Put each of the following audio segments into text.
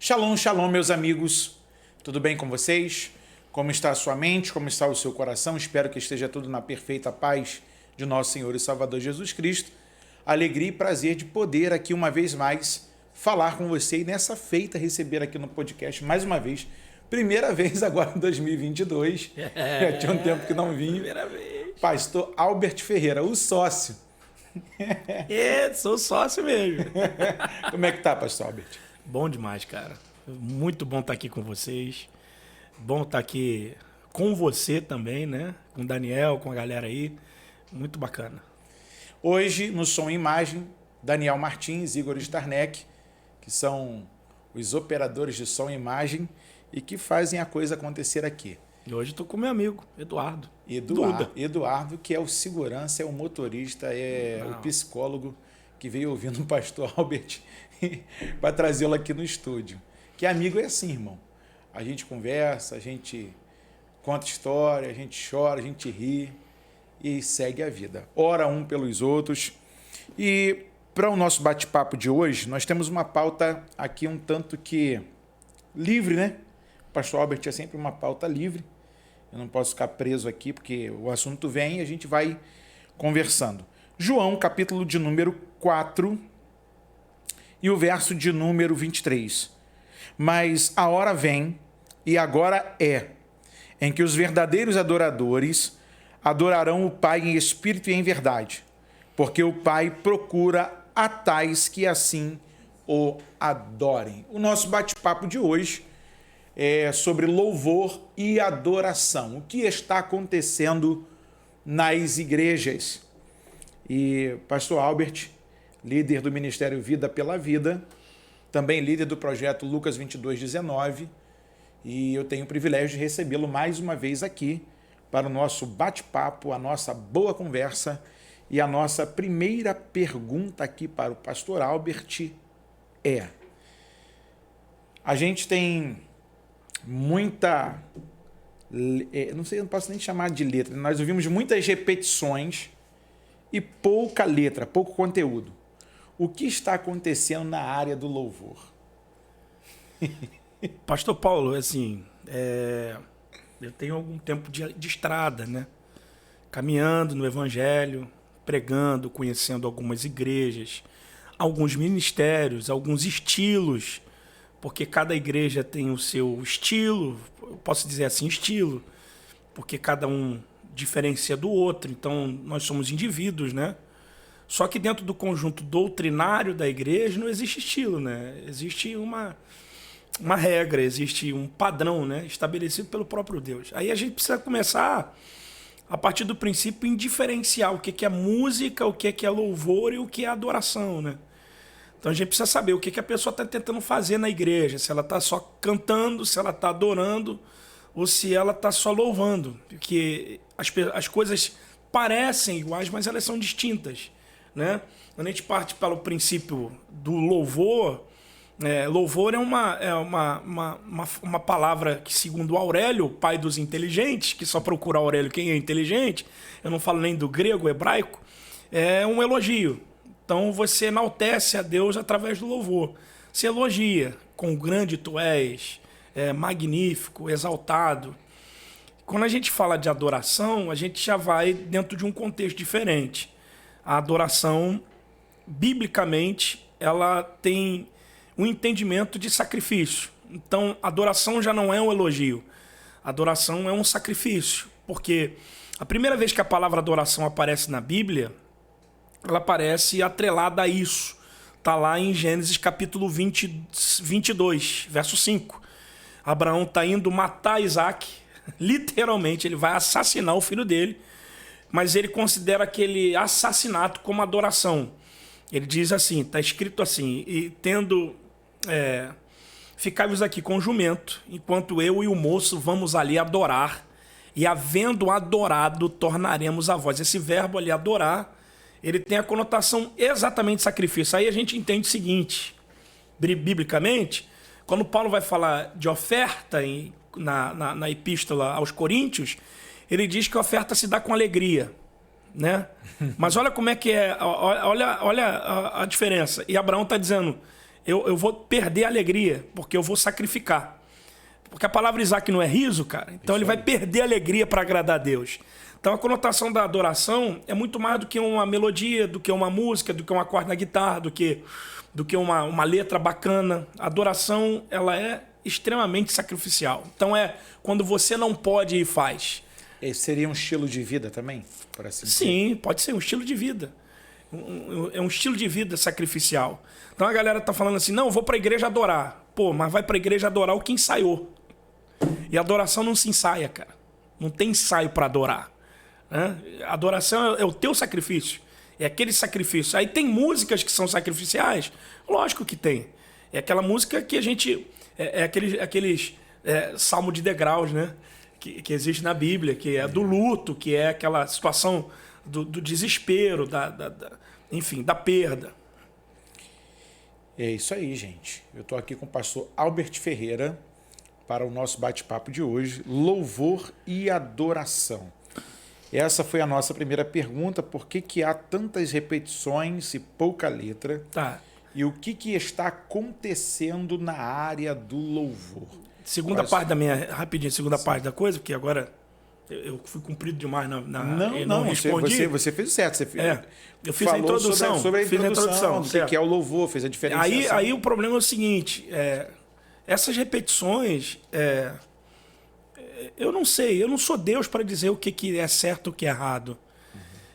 Shalom, shalom, meus amigos. Tudo bem com vocês? Como está a sua mente? Como está o seu coração? Espero que esteja tudo na perfeita paz de nosso Senhor e Salvador Jesus Cristo. Alegria e prazer de poder aqui uma vez mais falar com você e nessa feita receber aqui no podcast mais uma vez. Primeira vez agora em 2022. Já tinha um tempo que não vinha. Primeira vez. Pastor Albert Ferreira, o sócio. Sou sócio mesmo. Como é que tá, pastor Albert? Bom demais, cara. Muito bom estar aqui com vocês. Bom estar aqui com você também, né? Com o Daniel, com a galera aí. Muito bacana. Hoje, no Som e Imagem, Daniel Martins, Igor Starneck, que são os operadores de som e imagem e que fazem a coisa acontecer aqui. E hoje estou com meu amigo, Eduardo. Eduardo, que é o segurança, é o motorista, é o psicólogo que veio ouvindo o pastor Albert para trazê-lo aqui no estúdio. Que amigo é assim, irmão. A gente conversa, a gente conta história, a gente chora, a gente ri e segue a vida. Ora um pelos outros. E para o nosso bate-papo de hoje, nós temos uma pauta aqui um tanto que livre, né? O pastor Albert é sempre uma pauta livre. Eu não posso ficar preso aqui porque o assunto vem e a gente vai conversando. João, capítulo de número 4 e o verso de número 23. Mas a hora vem, e agora é, em que os verdadeiros adoradores adorarão o Pai em espírito e em verdade, porque o Pai procura a tais que assim o adorem. O nosso bate-papo de hoje é sobre louvor e adoração. O que está acontecendo nas igrejas? E pastor Albert, líder do Ministério Vida pela Vida, também líder do projeto Lucas 22:19, e eu tenho o privilégio de recebê-lo mais uma vez aqui para o nosso bate-papo, a nossa boa conversa, e a nossa primeira pergunta aqui para o pastor Albert é: a gente tem muita, não sei, não posso nem chamar de letra, nós ouvimos muitas repetições e pouca letra, pouco conteúdo. O que está acontecendo na área do louvor? Pastor Paulo, assim, eu tenho algum tempo de estrada, né? Caminhando no Evangelho, pregando, conhecendo algumas igrejas, alguns ministérios, alguns estilos, porque cada igreja tem o seu estilo, eu posso dizer assim, estilo, porque cada um diferencia do outro, então nós somos indivíduos, né? Só que dentro do conjunto doutrinário da igreja não existe estilo, né? Existe uma regra, existe um padrão, né? Estabelecido pelo próprio Deus. Aí a gente precisa começar a partir do princípio em diferenciar o que é música, o que é louvor e o que é adoração, né? Então a gente precisa saber o que a pessoa está tentando fazer na igreja, se ela está só cantando, se ela está adorando ou se ela está só louvando, porque as coisas parecem iguais, mas elas são distintas, né? Quando a gente parte pelo princípio do louvor, louvor é uma palavra que, segundo Aurélio, pai dos inteligentes, que só procura Aurélio quem é inteligente, eu não falo nem do grego, hebraico, é um elogio. Então você enaltece a Deus através do louvor. Você elogia, quão grande tu és, magnífico, exaltado. Quando a gente fala de adoração, a gente já vai dentro de um contexto diferente. A adoração, biblicamente, ela tem um entendimento de sacrifício. Então, adoração já não é um elogio. Adoração é um sacrifício, porque a primeira vez que a palavra adoração aparece na Bíblia, ela aparece atrelada a isso. Está lá em Gênesis capítulo 22, verso 5. Abraão está indo matar Isaac, literalmente, ele vai assassinar o filho dele, mas ele considera aquele assassinato como adoração. Ele diz assim, está escrito assim: e tendo ficai-vos aqui com o jumento, enquanto eu e o moço vamos ali adorar, e havendo adorado, tornaremos a vós. Esse verbo ali, adorar, ele tem a conotação exatamente de sacrifício. Aí a gente entende o seguinte, biblicamente, quando Paulo vai falar de oferta na epístola aos Coríntios, ele diz que a oferta se dá com alegria, né? Mas olha como é que é, olha a diferença. E Abraão está dizendo, eu vou perder a alegria, porque eu vou sacrificar. Porque a palavra Isaac não é riso, cara. Então ele vai perder a alegria para agradar a Deus. Então a conotação da adoração é muito mais do que uma melodia, do que uma música, do que um acorde na guitarra, do que uma letra bacana. A adoração, ela é extremamente sacrificial. Então é quando você não pode e faz. Seria um estilo de vida também? Por assim dizer? Sim, pode ser um estilo de vida. É um estilo de vida sacrificial. Então a galera tá falando assim, não, eu vou pra igreja adorar. Pô, mas vai pra igreja adorar o que ensaiou. E a adoração não se ensaia, cara. Não tem ensaio para adorar. Né? A adoração é o teu sacrifício. É aquele sacrifício. Aí tem músicas que são sacrificiais? Lógico que tem. É aquela música que a gente... aqueles salmo de degraus, né? Que existe na Bíblia, que é do luto, que é aquela situação do desespero, enfim, da perda. É isso aí, gente. Eu estou aqui com o pastor Albert Ferreira para o nosso bate-papo de hoje, louvor e adoração. Essa foi a nossa primeira pergunta, por que há tantas repetições e pouca letra? Tá. E o que está acontecendo na área do louvor? Segunda parte da minha... Rapidinho, segunda parte da coisa, porque agora eu fui cumprido demais não respondi. Você fez certo. Você fez, eu fiz a introdução. Sobre a introdução, do que é o louvor, fez a diferença. Aí o problema é o seguinte, essas repetições... eu não sei, eu não sou Deus para dizer o que é certo e o que é errado.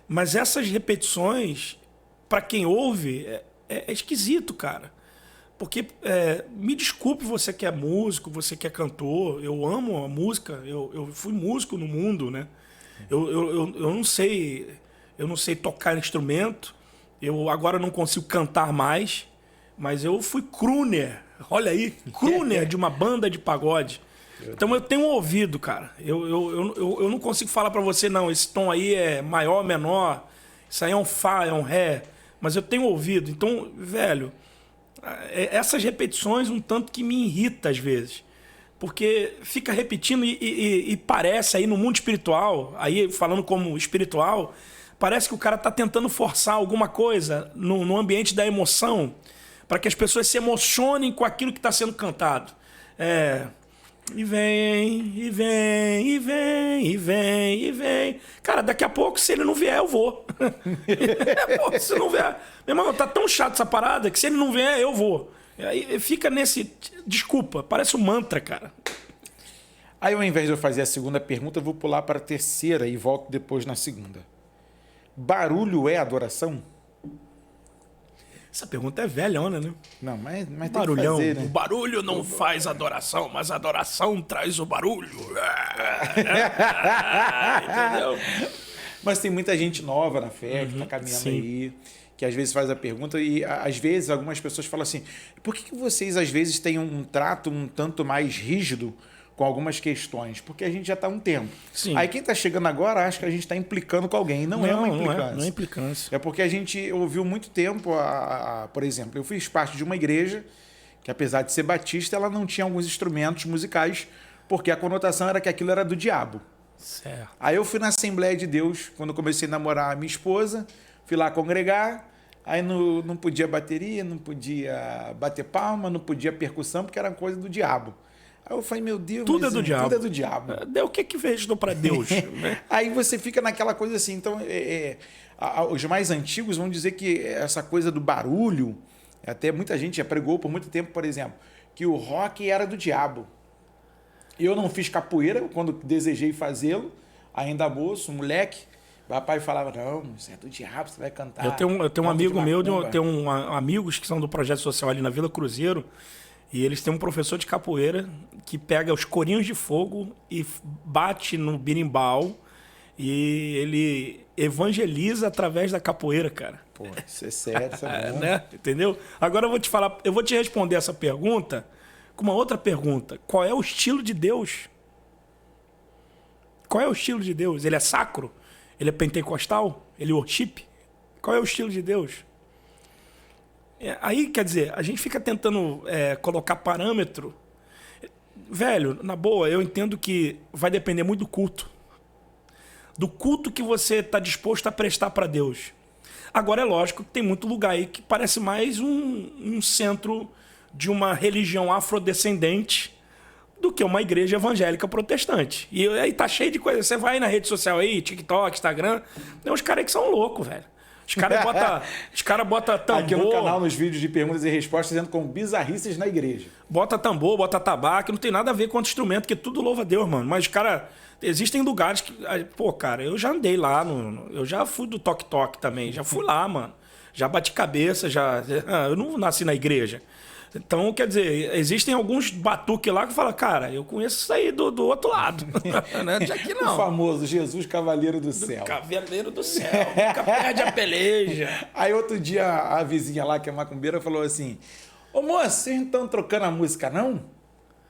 Mas essas repetições, para quem ouve, é esquisito, cara. Porque, me desculpe você que é músico, você que é cantor, eu amo a música, eu fui músico no mundo, né? Eu não sei tocar instrumento, eu agora não consigo cantar mais, mas eu fui crooner, olha aí, crooner de uma banda de pagode. Então eu tenho um ouvido, cara. Eu não consigo falar para você, não, esse tom aí é maior, menor, isso aí é um Fá, é um Ré, mas eu tenho ouvido. Então, velho, essas repetições um tanto que me irrita às vezes. Porque fica repetindo e parece aí no mundo espiritual, aí falando como espiritual, parece que o cara tá tentando forçar alguma coisa no ambiente da emoção para que as pessoas se emocionem com aquilo que está sendo cantado. E vem, e vem, e vem, e vem, e vem. Cara, daqui a pouco, se ele não vier, eu vou. Pô, se não vier... Meu irmão, tá tão chato essa parada que se ele não vier, eu vou. Aí fica nesse... Desculpa, parece um mantra, cara. Aí, ao invés de eu fazer a segunda pergunta, eu vou pular para a terceira e volto depois na segunda. Barulho é adoração? Essa pergunta é velhona, né? Não, mas tem barulhão, que fazer, né? O barulho não faz adoração, mas a adoração traz o barulho. Entendeu? Mas tem muita gente nova na fé que está caminhando aí, que às vezes faz a pergunta e às vezes algumas pessoas falam assim, por que vocês às vezes têm um trato um tanto mais rígido com algumas questões? Porque a gente já está há um tempo. Sim. Aí quem está chegando agora acha que a gente está implicando com alguém. Não é uma implicância. Não é implicância. É porque a gente ouviu muito tempo, por exemplo, eu fiz parte de uma igreja que, apesar de ser batista, ela não tinha alguns instrumentos musicais, porque a conotação era que aquilo era do diabo. Certo. Aí eu fui na Assembleia de Deus, quando eu comecei a namorar a minha esposa, fui lá congregar, aí não podia bateria, não podia bater palma, não podia percussão, porque era coisa do diabo. Aí eu falei, meu Deus, tudo é do diabo. Tudo é do diabo. O que fez para Deus? Né? Aí você fica naquela coisa assim. Então, os mais antigos vão dizer que essa coisa do barulho, até muita gente já pregou por muito tempo, por exemplo, que o rock era do diabo. Eu não fiz capoeira quando desejei fazê-lo, ainda moço, moleque. O papai falava, não, isso é do diabo, você vai cantar. Eu tenho um amigo meu, tenho amigos que são do projeto social ali na Vila Cruzeiro, e eles têm um professor de capoeira que pega os corinhos de fogo e bate no berimbau e ele evangeliza através da capoeira, cara. Pô, isso é sério, isso é bom. Né? Entendeu? Agora eu vou te responder essa pergunta com uma outra pergunta. Qual é o estilo de Deus? Qual é o estilo de Deus? Ele é sacro? Ele é pentecostal? Ele é worship? Qual é o estilo de Deus? Aí, quer dizer, a gente fica tentando colocar parâmetro. Velho, na boa, eu entendo que vai depender muito do culto. Do culto que você está disposto a prestar para Deus. Agora é lógico que tem muito lugar aí que parece mais um centro de uma religião afrodescendente do que uma igreja evangélica protestante. E aí tá cheio de coisa. Você vai na rede social aí, TikTok, Instagram, tem uns caras que são loucos, velho. Os caras botam tambor. Aqui no canal, nos vídeos de perguntas e respostas, dizendo com bizarrices na igreja. Bota tambor, bota tabaco, não tem nada a ver com outro instrumento, que tudo louva a Deus, mano. Mas, cara, existem lugares que... Pô, cara, eu já andei lá, eu já fui do toque-toque também, já fui lá, mano. Já bati cabeça, eu não nasci na igreja. Então, quer dizer, existem alguns batuques lá que falam, cara, eu conheço isso aí do outro lado. Não é de aqui, não. O famoso Jesus Cavaleiro do Céu. Cavaleiro do Céu. Nunca perde a peleja. Aí outro dia a vizinha lá, que é macumbeira, falou assim, ô moça, vocês não estão trocando a música, não?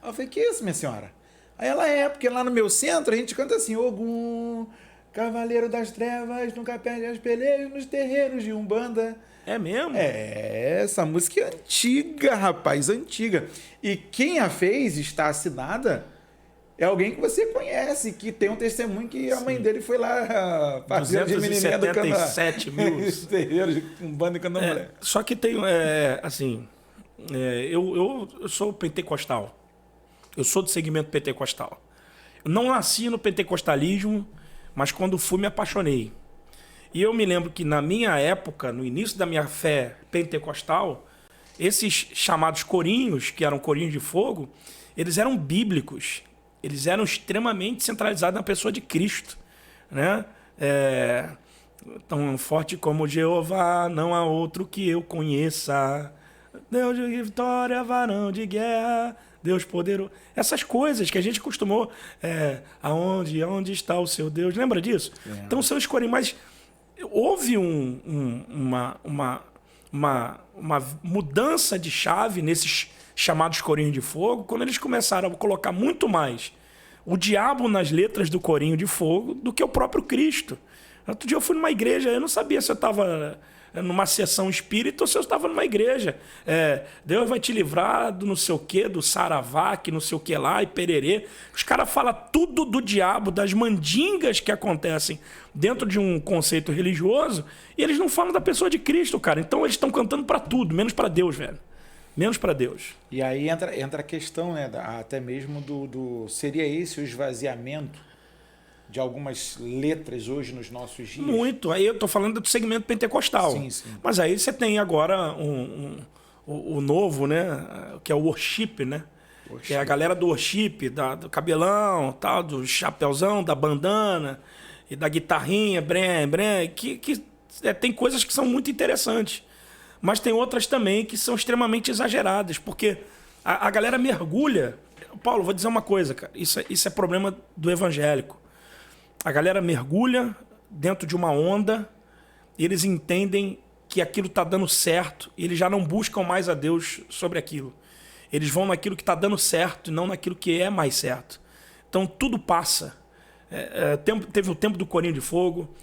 Aí eu falei, que isso, minha senhora? Aí ela, porque lá no meu centro a gente canta assim, Ogum, Cavaleiro das Trevas, nunca perde as pelejas nos terreiros de Umbanda. É mesmo? Essa música é antiga, rapaz, antiga. E quem a fez, está assinada, é alguém que você conhece, que tem um testemunho que a mãe dele foi lá fazer de menininha do canal. 277 mil. Terreiros de Umbanda e Candomblé. Só que tem, eu sou pentecostal. Eu sou do segmento pentecostal. Eu não nasci no pentecostalismo, mas quando fui me apaixonei. E eu me lembro que na minha época, no início da minha fé pentecostal, esses chamados corinhos, que eram corinhos de fogo, eles eram bíblicos. Eles eram extremamente centralizados na pessoa de Cristo, né? Tão forte como Jeová, não há outro que eu conheça. Deus de vitória, varão de guerra, Deus poderoso. Essas coisas que a gente acostumou. Aonde está o seu Deus? Lembra disso? Então são os corinhos, mas houve uma mudança de chave nesses chamados corinhos de fogo, quando eles começaram a colocar muito mais o diabo nas letras do corinho de fogo do que o próprio Cristo. Outro dia eu fui numa igreja, eu não sabia se eu estava numa sessão espírita ou se eu estava numa igreja. Deus vai te livrar do não sei o quê, do saravá, que não sei o que lá, e pererê. Os caras falam tudo do diabo, das mandingas que acontecem dentro de um conceito religioso, e eles não falam da pessoa de Cristo, cara. Então eles estão cantando para tudo, menos para Deus, velho. Menos para Deus. E aí entra a questão, né, até mesmo seria esse o esvaziamento de algumas letras hoje nos nossos dias? Muito. Aí eu estou falando do segmento pentecostal. Sim. Mas aí você tem agora o novo, né, que é o worship, né? Que é a galera do worship, do cabelão, tal, do chapeuzão, da bandana e da guitarrinha, que tem coisas que são muito interessantes. Mas tem outras também que são extremamente exageradas, porque a galera mergulha... Paulo, vou dizer uma coisa, cara. Isso é problema do evangélico. A galera mergulha dentro de uma onda e eles entendem que aquilo está dando certo e eles já não buscam mais a Deus sobre aquilo. Eles vão naquilo que está dando certo e não naquilo que é mais certo. Então, tudo passa. Teve o tempo do corinho de fogo.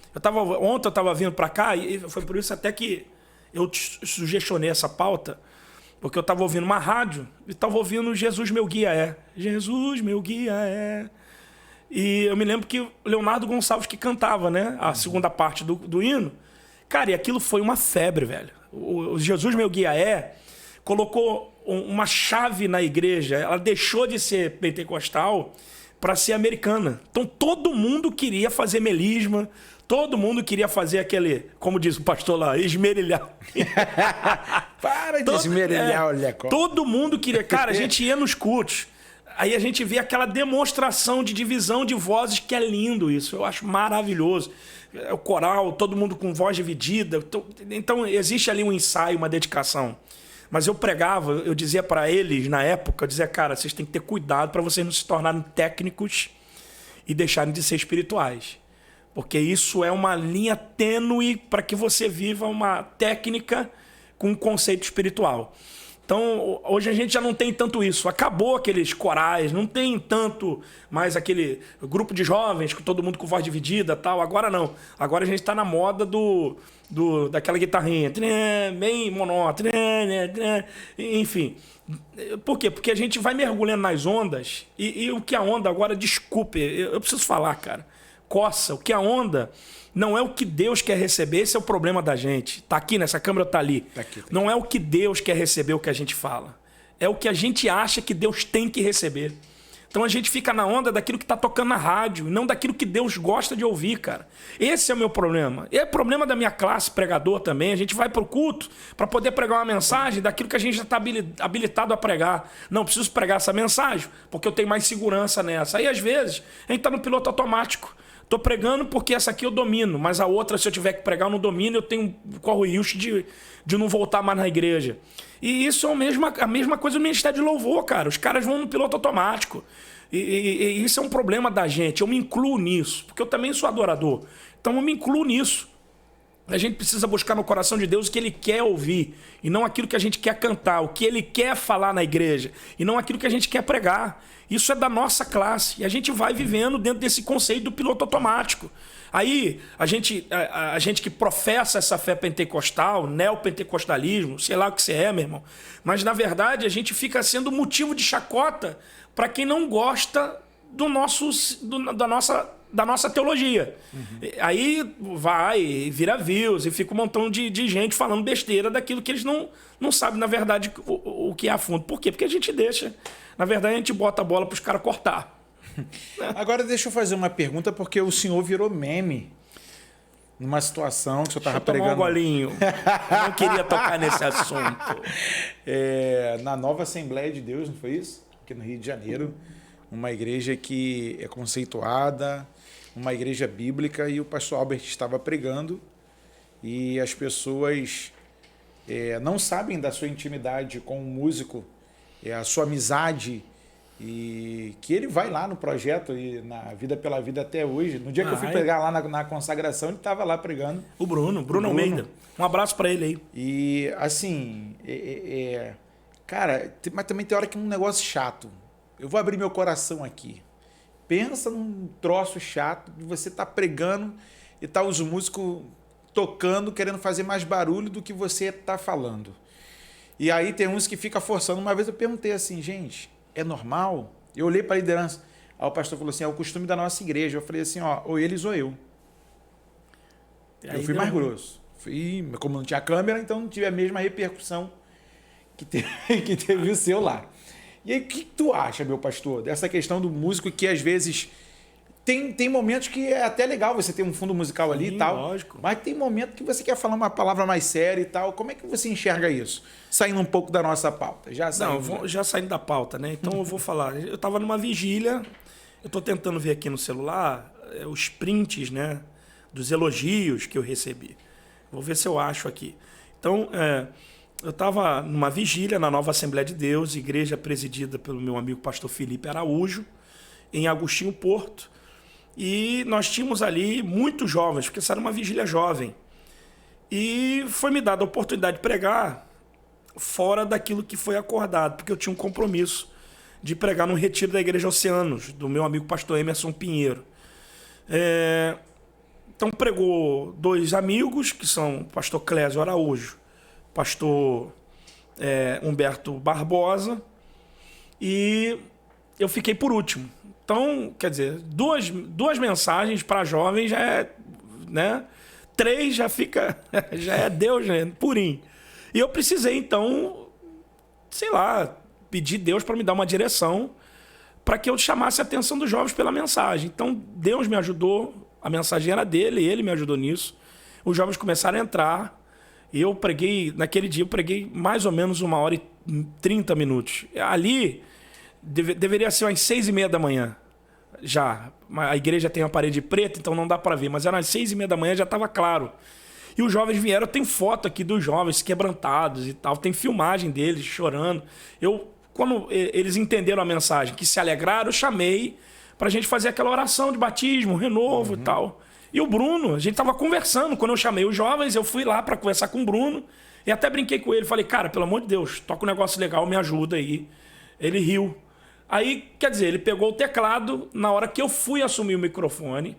Ontem eu estava vindo para cá e foi por isso até que eu sugestionei essa pauta, porque eu estava ouvindo uma rádio e estava ouvindo Jesus meu guia é. Jesus meu guia é. E eu me lembro que o Leonardo Gonçalves que cantava, né? A segunda parte do hino. Cara, e aquilo foi uma febre, velho. O Jesus meu guia é colocou uma chave na igreja. Ela deixou de ser pentecostal para ser americana. Então todo mundo queria fazer melisma. Todo mundo queria fazer aquele, como diz o pastor lá, esmerilhar. Para de esmerilhar, olha. Todo mundo queria. Cara, a gente ia nos cultos. Aí a gente vê aquela demonstração de divisão de vozes, que é lindo isso. Eu acho maravilhoso. O coral, todo mundo com voz dividida. Então existe ali um ensaio, uma dedicação. Mas eu pregava, eu dizia para eles na época, eu dizia, cara, vocês têm que ter cuidado para vocês não se tornarem técnicos e deixarem de ser espirituais. Porque isso é uma linha tênue para que você viva uma técnica com um conceito espiritual. Então, hoje a gente já não tem tanto isso. Acabou aqueles corais, não tem tanto mais aquele grupo de jovens, com todo mundo com voz dividida e tal. Agora não. Agora a gente está na moda daquela guitarrinha, bem monótona, enfim. Por quê? Porque a gente vai mergulhando nas ondas e o que a onda agora, desculpe, eu preciso falar, cara. coça, o que a onda não é o que Deus quer receber, esse é o problema da gente. Tá aqui nessa câmera, tá ali. Tá aqui. Não é o que Deus quer receber o que a gente fala. É o que a gente acha que Deus tem que receber. Então a gente fica na onda daquilo que está tocando na rádio, e não daquilo que Deus gosta de ouvir, cara. Esse é o meu problema. E é problema da minha classe pregador também. A gente vai para o culto para poder pregar uma mensagem daquilo que a gente já está habilitado a pregar. Não, preciso pregar essa mensagem porque eu tenho mais segurança nessa. Aí às vezes a gente está no piloto automático. Estou pregando porque essa aqui eu domino, mas a outra, se eu tiver que pregar, eu não domino, corro o risco de não voltar mais na igreja. E isso é a mesma coisa no Ministério de Louvor, cara. Os caras vão no piloto automático. E isso é um problema da gente. Eu me incluo nisso, porque eu também sou adorador. Então eu me incluo nisso. A gente precisa buscar no coração de Deus o que Ele quer ouvir, e não aquilo que a gente quer cantar, o que Ele quer falar na igreja, e não aquilo que a gente quer pregar. Isso é da nossa classe, e a gente vai vivendo dentro desse conceito do piloto automático. Aí, a gente que professa essa fé pentecostal, neopentecostalismo, sei lá o que você é, meu irmão, mas na verdade a gente fica sendo motivo de chacota para quem não gosta da nossa teologia. Aí vira views e fica um montão de gente falando besteira daquilo que eles não sabem, na verdade, o que é a fundo. Por quê? Porque a gente deixa. Na verdade, a gente bota a bola para os caras cortar. Agora deixa eu fazer uma pergunta, porque o senhor virou meme numa situação que o senhor estava pregando. Um golinho. Eu não queria tocar nesse assunto. Na Nova Assembleia de Deus, não foi isso? Aqui no Rio de Janeiro. Uma igreja que é conceituada, uma igreja bíblica, e o pastor Albert estava pregando e as pessoas não sabem da sua intimidade com o músico, a sua amizade, e que ele vai lá no projeto e na Vida pela Vida até hoje. No dia que eu fui pregar lá na consagração, ele estava lá pregando. O Bruno Almeida. Um abraço para ele aí. E assim, cara, mas também tem hora que é um negócio chato. Eu vou abrir meu coração aqui. Pensa num troço chato de você estar pregando e tá os músicos tocando, querendo fazer mais barulho do que você está falando. E aí tem uns que ficam forçando. Uma vez eu perguntei assim, gente, é normal? Eu olhei para a liderança. Aí o pastor falou assim, é o costume da nossa igreja. Eu falei assim, ou eles ou eu. Eu fui mais grosso. Como não tinha câmera, então não tive a mesma repercussão que teve o seu lá. E aí, o que tu acha, meu pastor, dessa questão do músico que, às vezes, tem momentos que é até legal você ter um fundo musical ali e tal, lógico. Mas tem momento que você quer falar uma palavra mais séria e tal. Como é que você enxerga isso? Saindo um pouco da nossa pauta. Já saindo da pauta, né? Então eu vou falar. Eu estava numa vigília, eu estou tentando ver aqui no celular os prints, né, dos elogios que eu recebi. Vou ver se eu acho aqui. Então, eu estava numa vigília na Nova Assembleia de Deus, igreja presidida pelo meu amigo pastor Felipe Araújo, em Agostinho Porto. E nós tínhamos ali muitos jovens, porque essa era uma vigília jovem. E foi me dada a oportunidade de pregar fora daquilo que foi acordado, porque eu tinha um compromisso de pregar no retiro da Igreja Oceanos, do meu amigo pastor Emerson Pinheiro. Então pregou dois amigos, que são o pastor Clésio Araújo, pastor Humberto Barbosa, e eu fiquei por último. Então, quer dizer, duas mensagens para jovens já é, né? 3 já fica, já é Deus, né? Purinho. E eu precisei, então, sei lá, pedir Deus para me dar uma direção para que eu chamasse a atenção dos jovens pela mensagem. Então, Deus me ajudou, a mensagem era dele, ele me ajudou nisso. Os jovens começaram a entrar. E eu preguei, naquele dia, eu preguei mais ou menos 1h30. Ali, deveria ser umas 6h30 da manhã. Já. A igreja tem uma parede preta, então não dá para ver. Mas era umas 6h30 da manhã, já estava claro. E os jovens vieram, tem foto aqui dos jovens quebrantados e tal. Tem filmagem deles chorando. Quando eles entenderam a mensagem, que se alegraram, eu chamei para a gente fazer aquela oração de batismo, renovo e tal. E o Bruno, a gente estava conversando. Quando eu chamei os jovens, eu fui lá para conversar com o Bruno. E até brinquei com ele. Falei, cara, pelo amor de Deus, toca um negócio legal, me ajuda aí. Ele riu. Aí, quer dizer, ele pegou o teclado na hora que eu fui assumir o microfone.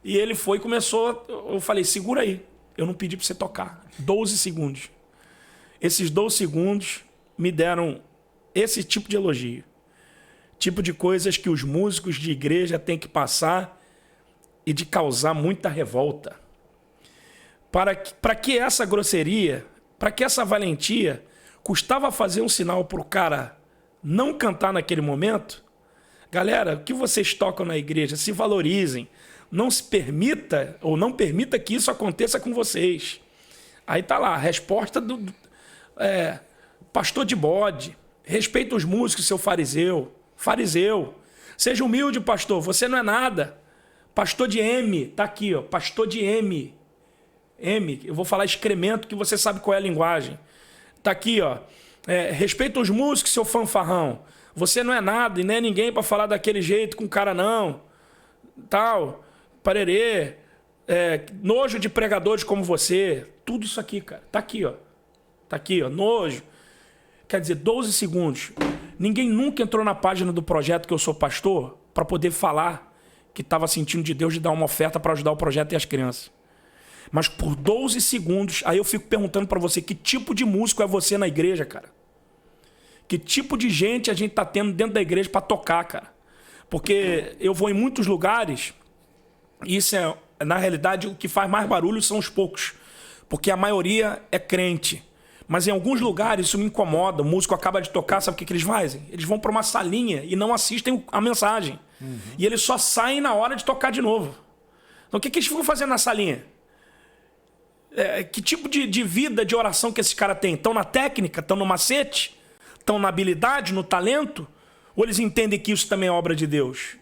E ele foi e começou... Eu falei, segura aí. Eu não pedi para você tocar. 12 segundos. Esses 12 segundos me deram esse tipo de elogio. Tipo de coisas que os músicos de igreja têm que passar e de causar muita revolta. Para que essa grosseria, para que essa valentia custava fazer um sinal para o cara não cantar naquele momento. Galera, o que vocês tocam na igreja, se valorizem. Não se permita, ou não permita que isso aconteça com vocês. Aí tá lá, a resposta do pastor de bode. Respeita os músicos, seu fariseu. Fariseu. Seja humilde, pastor, você não é nada. Pastor de M, tá aqui, ó, pastor de M. M, eu vou falar excremento, que você sabe qual é a linguagem. Tá aqui, ó. Respeita os músicos, seu fanfarrão. Você não é nada e nem é ninguém para falar daquele jeito com o cara, não. Tal, parerê, nojo de pregadores como você. Tudo isso aqui, cara. Tá aqui, ó. Tá aqui, ó. Nojo. Quer dizer, 12 segundos. Ninguém nunca entrou na página do projeto que eu sou pastor para poder falar que estava sentindo de Deus de dar uma oferta para ajudar o projeto e as crianças. Mas por 12 segundos, aí eu fico perguntando para você, que tipo de músico é você na igreja, cara? Que tipo de gente a gente tá tendo dentro da igreja para tocar, cara? Porque eu vou em muitos lugares e isso na realidade, o que faz mais barulho são os poucos. Porque a maioria é crente. Mas em alguns lugares isso me incomoda. O músico acaba de tocar, sabe o que eles fazem? Eles vão para uma salinha e não assistem a mensagem. Uhum. E eles só saem na hora de tocar de novo. Então o que eles vão fazer na salinha? Que tipo de vida, de oração que esses caras têm? Estão na técnica? Estão no macete? Estão na habilidade, no talento? Ou eles entendem que isso também é obra de Deus?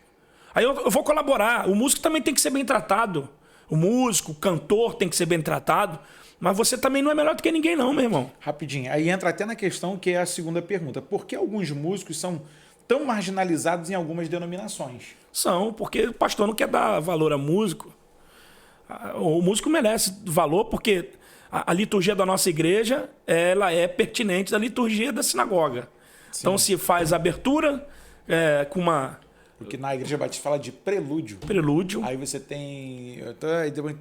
Aí eu vou colaborar. O músico também tem que ser bem tratado. O músico, o cantor tem que ser bem tratado. Mas você também não é melhor do que ninguém não, meu irmão. Rapidinho. Aí entra até na questão que é a segunda pergunta. Por que alguns músicos são tão marginalizados em algumas denominações? São, porque o pastor não quer dar valor a músico. O músico merece valor porque a liturgia da nossa igreja ela é pertinente da liturgia da sinagoga. Sim. Então se faz abertura com uma... Porque na igreja batista fala de prelúdio. Prelúdio. Aí você tem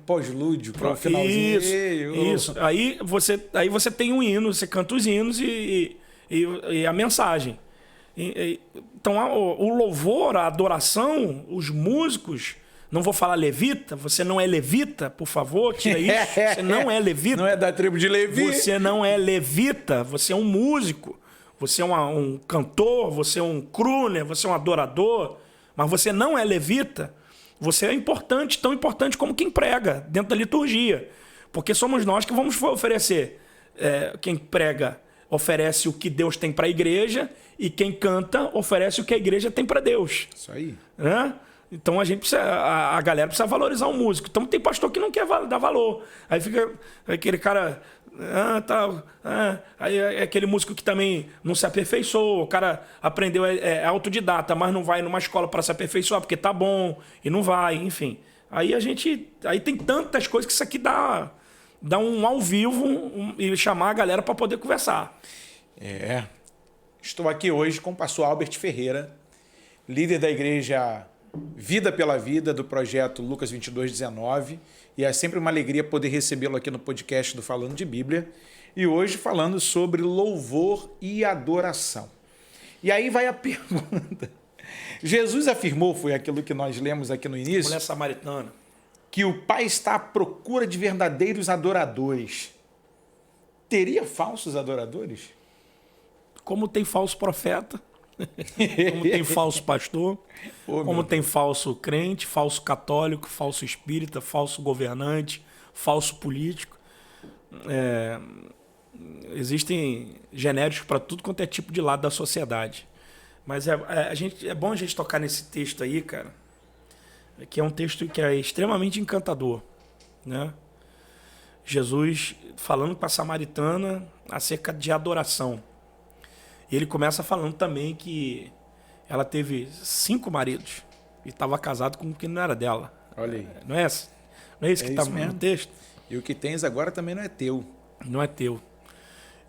pós-lúdio para o finalzinho. Isso. Aí você tem um hino, você canta os hinos e a mensagem. Então o louvor, a adoração, os músicos... Não vou falar levita, você não é levita, por favor, tira isso. Você não é levita. Não é da tribo de Levi. Você não é levita, você é um músico, você é um cantor, você é um crooner, você é um adorador, mas você não é levita. Você é importante, tão importante como quem prega dentro da liturgia. Porque somos nós que vamos oferecer. Quem prega oferece o que Deus tem para a igreja e quem canta oferece o que a igreja tem para Deus. Isso aí. Né? Então a galera precisa valorizar o músico. Então tem pastor que não quer dar valor. Aí fica aquele cara... aí é aquele músico que também não se aperfeiçoou. O cara aprendeu, é autodidata, mas não vai numa escola para se aperfeiçoar porque tá bom e não vai, enfim. Aí tem tantas coisas que isso aqui dá um ao vivo e chamar a galera para poder conversar. Estou aqui hoje com o pastor Albert Ferreira, líder da igreja Vida pela Vida, do projeto Lucas 22:19, e é sempre uma alegria poder recebê-lo aqui no podcast do Falando de Bíblia, e hoje falando sobre louvor e adoração. E aí vai a pergunta. Jesus afirmou, foi aquilo que nós lemos aqui no início, mulher samaritana, que o Pai está à procura de verdadeiros adoradores. Teria falsos adoradores? Como tem falso profeta, como tem falso pastor, como tem falso crente, falso católico, falso espírita, falso governante, falso político. Existem genéricos para tudo quanto é tipo de lado da sociedade. Mas é bom a gente tocar nesse texto aí, cara, que é um texto que é extremamente encantador, né? Jesus falando com a samaritana acerca de adoração. E ele começa falando também que ela teve 5 maridos e estava casado com quem não era dela. Olha aí. Não é isso que está no texto? E o que tens agora também não é teu. Não é teu.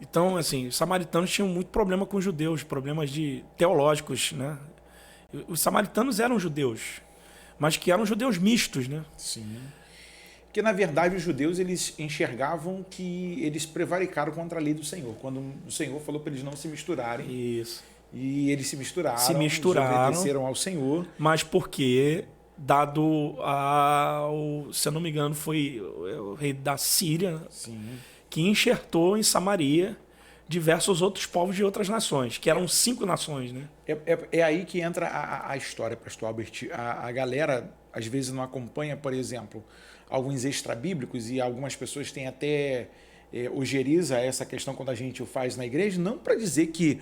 Então, assim, os samaritanos tinham muito problema com os judeus, problemas teológicos, né? Os samaritanos eram judeus, mas que eram judeus mistos, né? Sim. Porque, na verdade, os judeus eles enxergavam que eles prevaricaram contra a lei do Senhor, quando o Senhor falou para eles não se misturarem. Isso. E eles se misturaram, obedeceram ao Senhor. Mas porque dado ao, se eu não me engano, foi o rei da Síria, Sim. que enxertou em Samaria diversos outros povos de outras nações, que eram 5 nações, né? É aí que entra a história, pastor Albert. A galera, às vezes, não acompanha, por exemplo, alguns extrabíblicos, e algumas pessoas têm até ojeriza essa questão quando a gente o faz na igreja, não para dizer que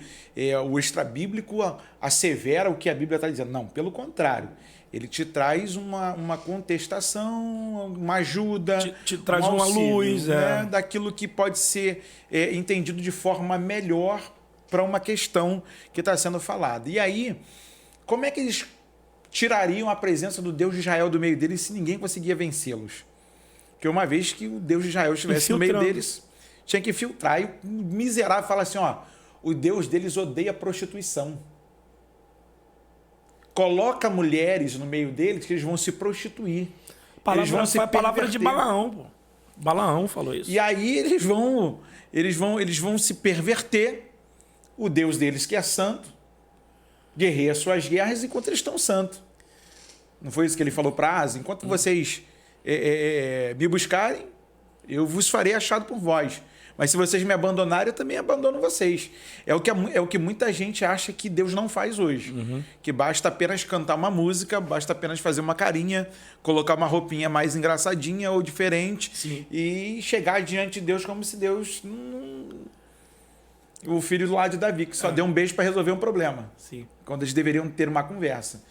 o extrabíblico assevera o que a Bíblia está dizendo. Não, pelo contrário. Ele te traz uma contestação, uma ajuda, te traz um auxílio, uma luz, né, daquilo que pode ser entendido de forma melhor para uma questão que está sendo falada. E aí, como é que eles tirariam a presença do Deus de Israel do meio deles se ninguém conseguia vencê-los? Porque uma vez que o Deus de Israel estivesse no meio deles, tinha que filtrar. E o miserável fala assim, ó, o Deus deles odeia prostituição. Coloca mulheres no meio deles que eles vão se prostituir. Eles vão se a palavra de Balaão, pô. Balaão falou isso. E aí eles vão se perverter. O Deus deles, que é santo, guerreia suas guerras enquanto eles estão santos. Não foi isso que ele falou para Asa? Enquanto vocês me buscarem, eu vos farei achado por vós. Mas se vocês me abandonarem, eu também abandono vocês. É o que muita gente acha que Deus não faz hoje. Uhum. Que basta apenas cantar uma música, basta apenas fazer uma carinha, colocar uma roupinha mais engraçadinha ou diferente. Sim. E chegar diante de Deus como se Deus... O filho do lado de Davi, que só deu um beijo para resolver um problema. Sim. Quando eles deveriam ter uma conversa.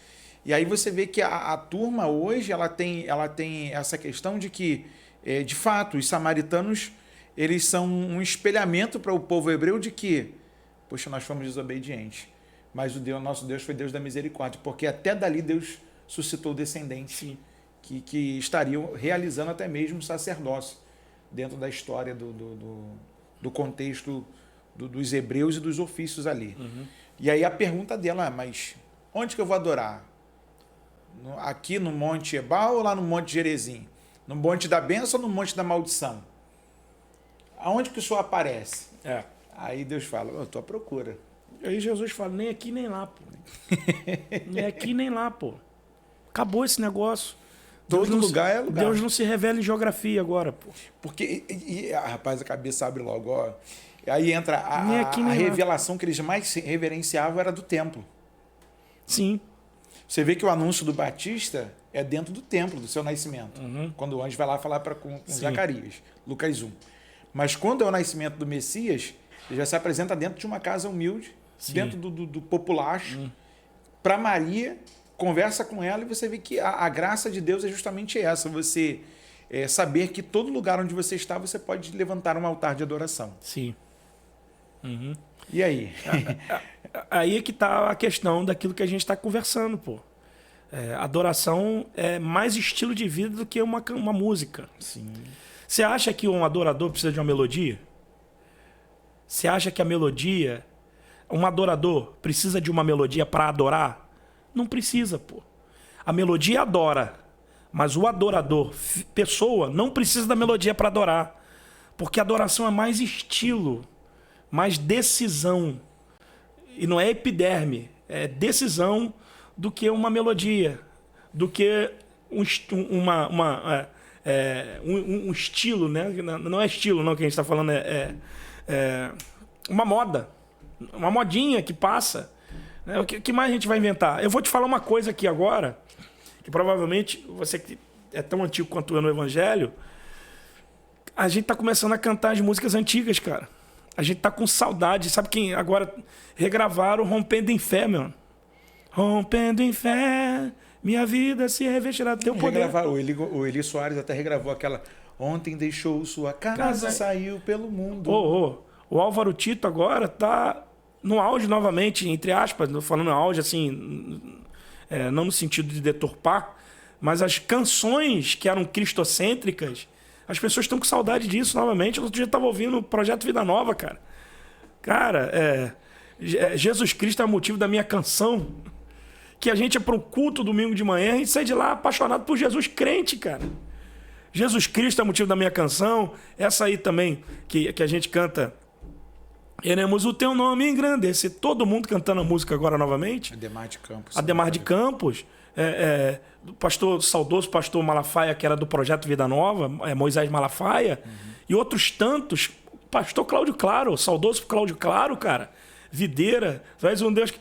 E aí você vê que a turma hoje ela tem essa questão de que, de fato, os samaritanos eles são um espelhamento para o povo hebreu de que, poxa, nós fomos desobedientes, mas nosso Deus foi Deus da misericórdia, porque até dali Deus suscitou descendentes que estariam realizando até mesmo o sacerdócio dentro da história do contexto dos hebreus e dos ofícios ali. Uhum. E aí a pergunta dela, mas onde que eu vou adorar? Aqui no Monte Ebal ou lá no Monte Gerezim? No Monte da Bênção ou no Monte da Maldição? Aonde que o senhor aparece? Aí Deus fala, eu estou à procura. Aí Jesus fala, nem aqui nem lá, pô. Nem aqui nem lá, pô. Acabou esse negócio. Todo lugar é lugar. Deus não se revela em geografia agora, pô. Porque, rapaz, a cabeça abre logo, ó. Aí entra a revelação que eles mais reverenciavam era do templo. Sim. Você vê que o anúncio do Batista é dentro do templo, do seu nascimento. Uhum. Quando o anjo vai lá falar com Zacarias, Lucas 1. Mas quando é o nascimento do Messias, ele já se apresenta dentro de uma casa humilde, dentro do populacho, para Maria, conversa com ela e você vê que a graça de Deus é justamente essa, você saber que todo lugar onde você está, você pode levantar um altar de adoração. Sim. Uhum. E aí? Aí é que está a questão daquilo que a gente está conversando, pô. Adoração é mais estilo de vida do que uma música. Sim. Você acha que um adorador precisa de uma melodia? Você acha que a melodia... Um adorador precisa de uma melodia para adorar? Não precisa, pô. A melodia adora. Mas o adorador, pessoa, não precisa da melodia para adorar. Porque a adoração é mais estilo, mais decisão. E não é epiderme, é decisão do que uma melodia, do que um estilo, né? Não é estilo não que a gente está falando, uma moda, uma modinha que passa. Né? O que mais a gente vai inventar? Eu vou te falar uma coisa aqui agora, que provavelmente você que é tão antigo quanto eu no Evangelho, a gente está começando a cantar as músicas antigas, cara. A gente tá com saudade. Sabe quem agora regravaram Rompendo em Fé, meu? Rompendo em fé, minha vida se revestirá do teu poder. O Eli Soares até regravou aquela Ontem deixou sua casa saiu pelo mundo. O Álvaro Tito agora tá no auge novamente, entre aspas, falando auge assim, não no sentido de deturpar, mas as canções que eram cristocêntricas, as pessoas estão com saudade disso novamente. Outro dia eu estava ouvindo o Projeto Vida Nova, cara. Cara, Jesus Cristo é o motivo da minha canção. Que a gente é para o culto domingo de manhã, a gente sai de lá apaixonado por Jesus crente, cara. Jesus Cristo é o motivo da minha canção. Essa aí também, que a gente canta. Queremos o teu nome engrandecer. Todo mundo cantando a música agora novamente. Ademar de Campos. Ademar de Campos. do saudoso pastor Malafaia, que era do Projeto Vida Nova, Moisés Malafaia, e outros tantos, pastor Cláudio Claro, saudoso Cláudio Claro, cara, Videira, tu és um Deus...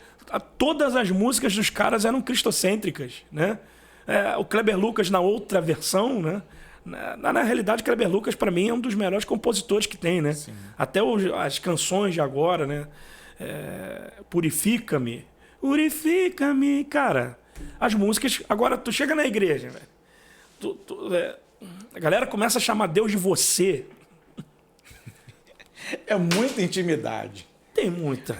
Todas as músicas dos caras eram cristocêntricas, né? O Kleber Lucas na outra versão, né? Na realidade, Kleber Lucas, para mim, é um dos melhores compositores que tem, né? Sim. Até as canções de agora, né? Purifica-me, purifica-me, cara. As músicas... Agora, tu chega na igreja, velho. A galera começa a chamar Deus de você. É muita intimidade. Tem muita.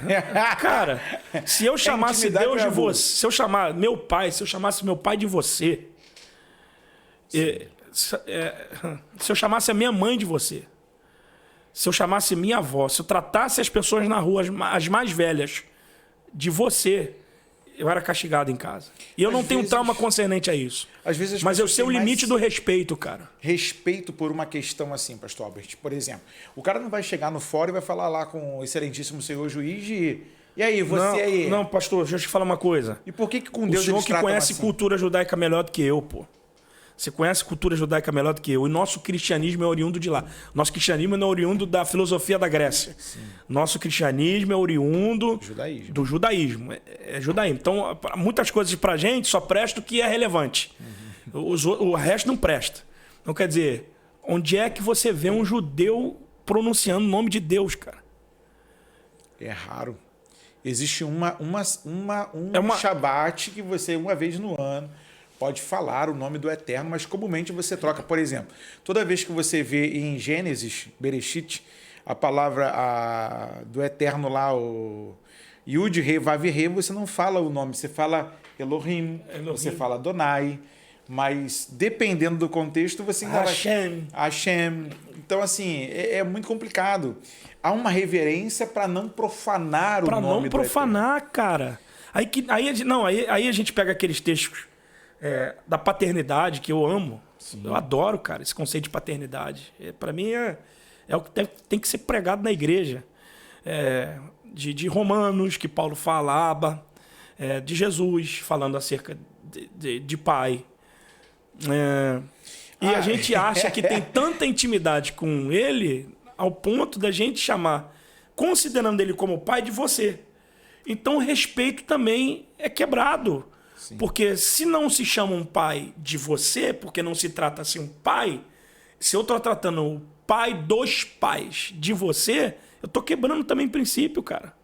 Cara, se eu chamasse Deus de você, se eu chamar meu pai, se eu chamasse meu pai de você, se eu chamasse a minha mãe de você, se eu chamasse minha avó, se eu tratasse as pessoas na rua, as mais velhas, de você, eu era castigado em casa. E eu não tenho trauma concernente a isso. Às vezes mas eu sei o limite do respeito, cara. Respeito por uma questão assim, pastor Albert. Por exemplo, o cara não vai chegar no fórum e vai falar lá com o excelentíssimo senhor juiz e aí, você não, aí? Não, pastor, deixa eu te falar uma coisa. E por que com Deus o senhor que conhece assim? Cultura judaica melhor do que eu, pô. Você conhece cultura judaica melhor do que eu. E nosso cristianismo é oriundo de lá. Nosso cristianismo não é oriundo da filosofia da Grécia. Sim. Nosso cristianismo é oriundo do judaísmo. É judaísmo. Então, muitas coisas pra gente só presta o que é relevante. O resto não presta. Então, quer dizer, onde é que você vê um judeu pronunciando o nome de Deus, cara? É raro. Existe um Shabat que você, uma vez no ano, pode falar o nome do Eterno, mas comumente você troca. Por exemplo, toda vez que você vê em Gênesis, Bereshit, a palavra do Eterno lá, o Yud, Rei, Vav, Rei, você não fala o nome, você fala Elohim, você fala Adonai, mas dependendo do contexto, você ainda Hashem. Então, assim, é muito complicado. Há uma reverência para não profanar o nome do Eterno. Para não profanar, cara. Aí a gente pega aqueles textos da paternidade, que eu amo. Sim. Eu adoro, cara, esse conceito de paternidade. Para mim é o que tem que ser pregado na igreja. De Romanos, que Paulo fala, de Jesus, falando acerca de pai. A gente acha que tem tanta intimidade com ele ao ponto da gente chamar, considerando ele como pai, de você. Então o respeito também é quebrado. Sim. Porque se não se chama um pai de você, porque não se trata assim um pai, se eu estou tratando o pai dos pais de você, eu estou quebrando também princípio, cara.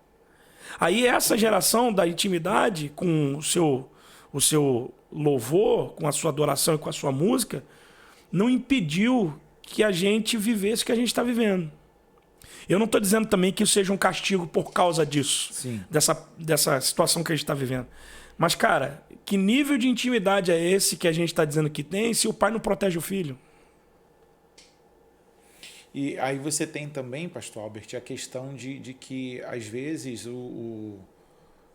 Aí essa geração da intimidade com o seu louvor, com a sua adoração e com a sua música, não impediu que a gente vivesse o que a gente está vivendo. Eu não estou dizendo também que isso seja um castigo por causa disso, dessa situação que a gente está vivendo. Mas, cara, que nível de intimidade é esse que a gente está dizendo que tem se o pai não protege o filho? E aí você tem também, pastor Albert, a questão de que, às vezes,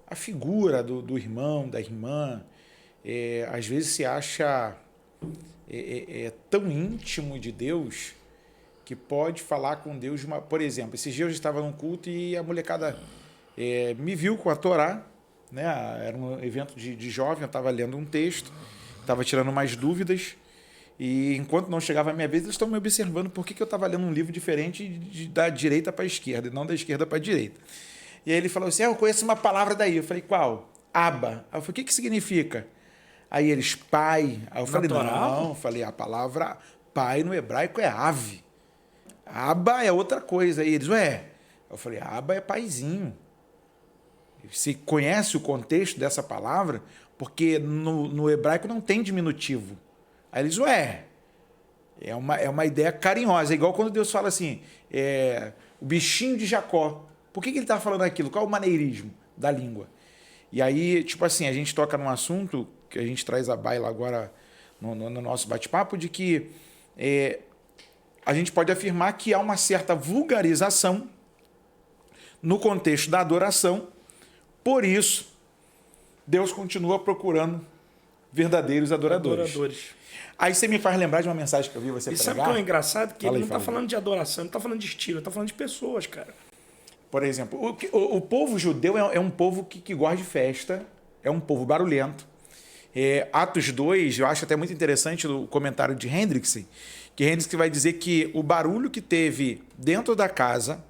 a figura do irmão, da irmã, às vezes se acha tão íntimo de Deus que pode falar com Deus Por exemplo, esses dias eu estava num culto e a molecada me viu com a Torá, né? Era um evento de jovem, eu estava lendo um texto, estava tirando mais dúvidas, e enquanto não chegava a minha vez, eles estão me observando por que eu estava lendo um livro diferente da direita para a esquerda, e não da esquerda para a direita. E aí ele falou assim, eu conheço uma palavra daí. Eu falei, qual? Aba. Aí eu falei, o que significa? Aí eles, pai. Aí eu falei, não. Eu falei, a palavra pai no hebraico é ave. Aba é outra coisa. Aí eles, Eu falei, aba é paizinho. Você conhece o contexto dessa palavra? Porque no hebraico não tem diminutivo. Aí eles, é uma ideia carinhosa. É igual quando Deus fala assim, o bichinho de Jacó. Por que ele está falando aquilo? Qual é o maneirismo da língua? E aí, tipo assim, a gente toca num assunto que a gente traz à baila agora no nosso bate-papo, de que a gente pode afirmar que há uma certa vulgarização no contexto da adoração. Por isso, Deus continua procurando verdadeiros adoradores. Aí você me faz lembrar de uma mensagem que eu vi você pregar. E sabe o que é engraçado? Que ele não está falando de adoração, ele está falando de estilo, ele está falando de pessoas, cara. Por exemplo, o povo judeu é um povo que gosta de festa, é um povo barulhento. Atos 2, eu acho até muito interessante o comentário de Hendrickson, que Hendrickson vai dizer que o barulho que teve dentro da casa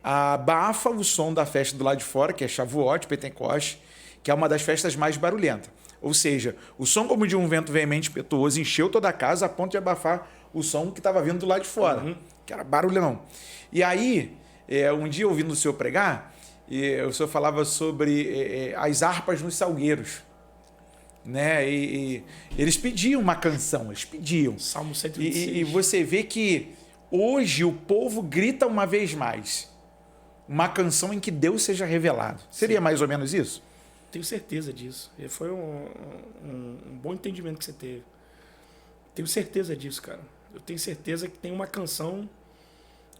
abafa o som da festa do lado de fora, que é Shavuot, Pentecoste, que é uma das festas mais barulhentas. Ou seja, o som como de um vento veemente impetuoso encheu toda a casa a ponto de abafar o som que estava vindo do lado de fora, que era barulhão. E aí, um dia ouvindo o senhor pregar, o senhor falava sobre as harpas nos salgueiros. Né? E eles pediam uma canção, eles pediam. Salmo 126. E você vê que hoje o povo grita uma vez mais uma canção em que Deus seja revelado. Seria Sim. mais ou menos isso? Tenho certeza disso. Foi um bom entendimento que você teve. Tenho certeza disso, cara. Eu tenho certeza que tem uma canção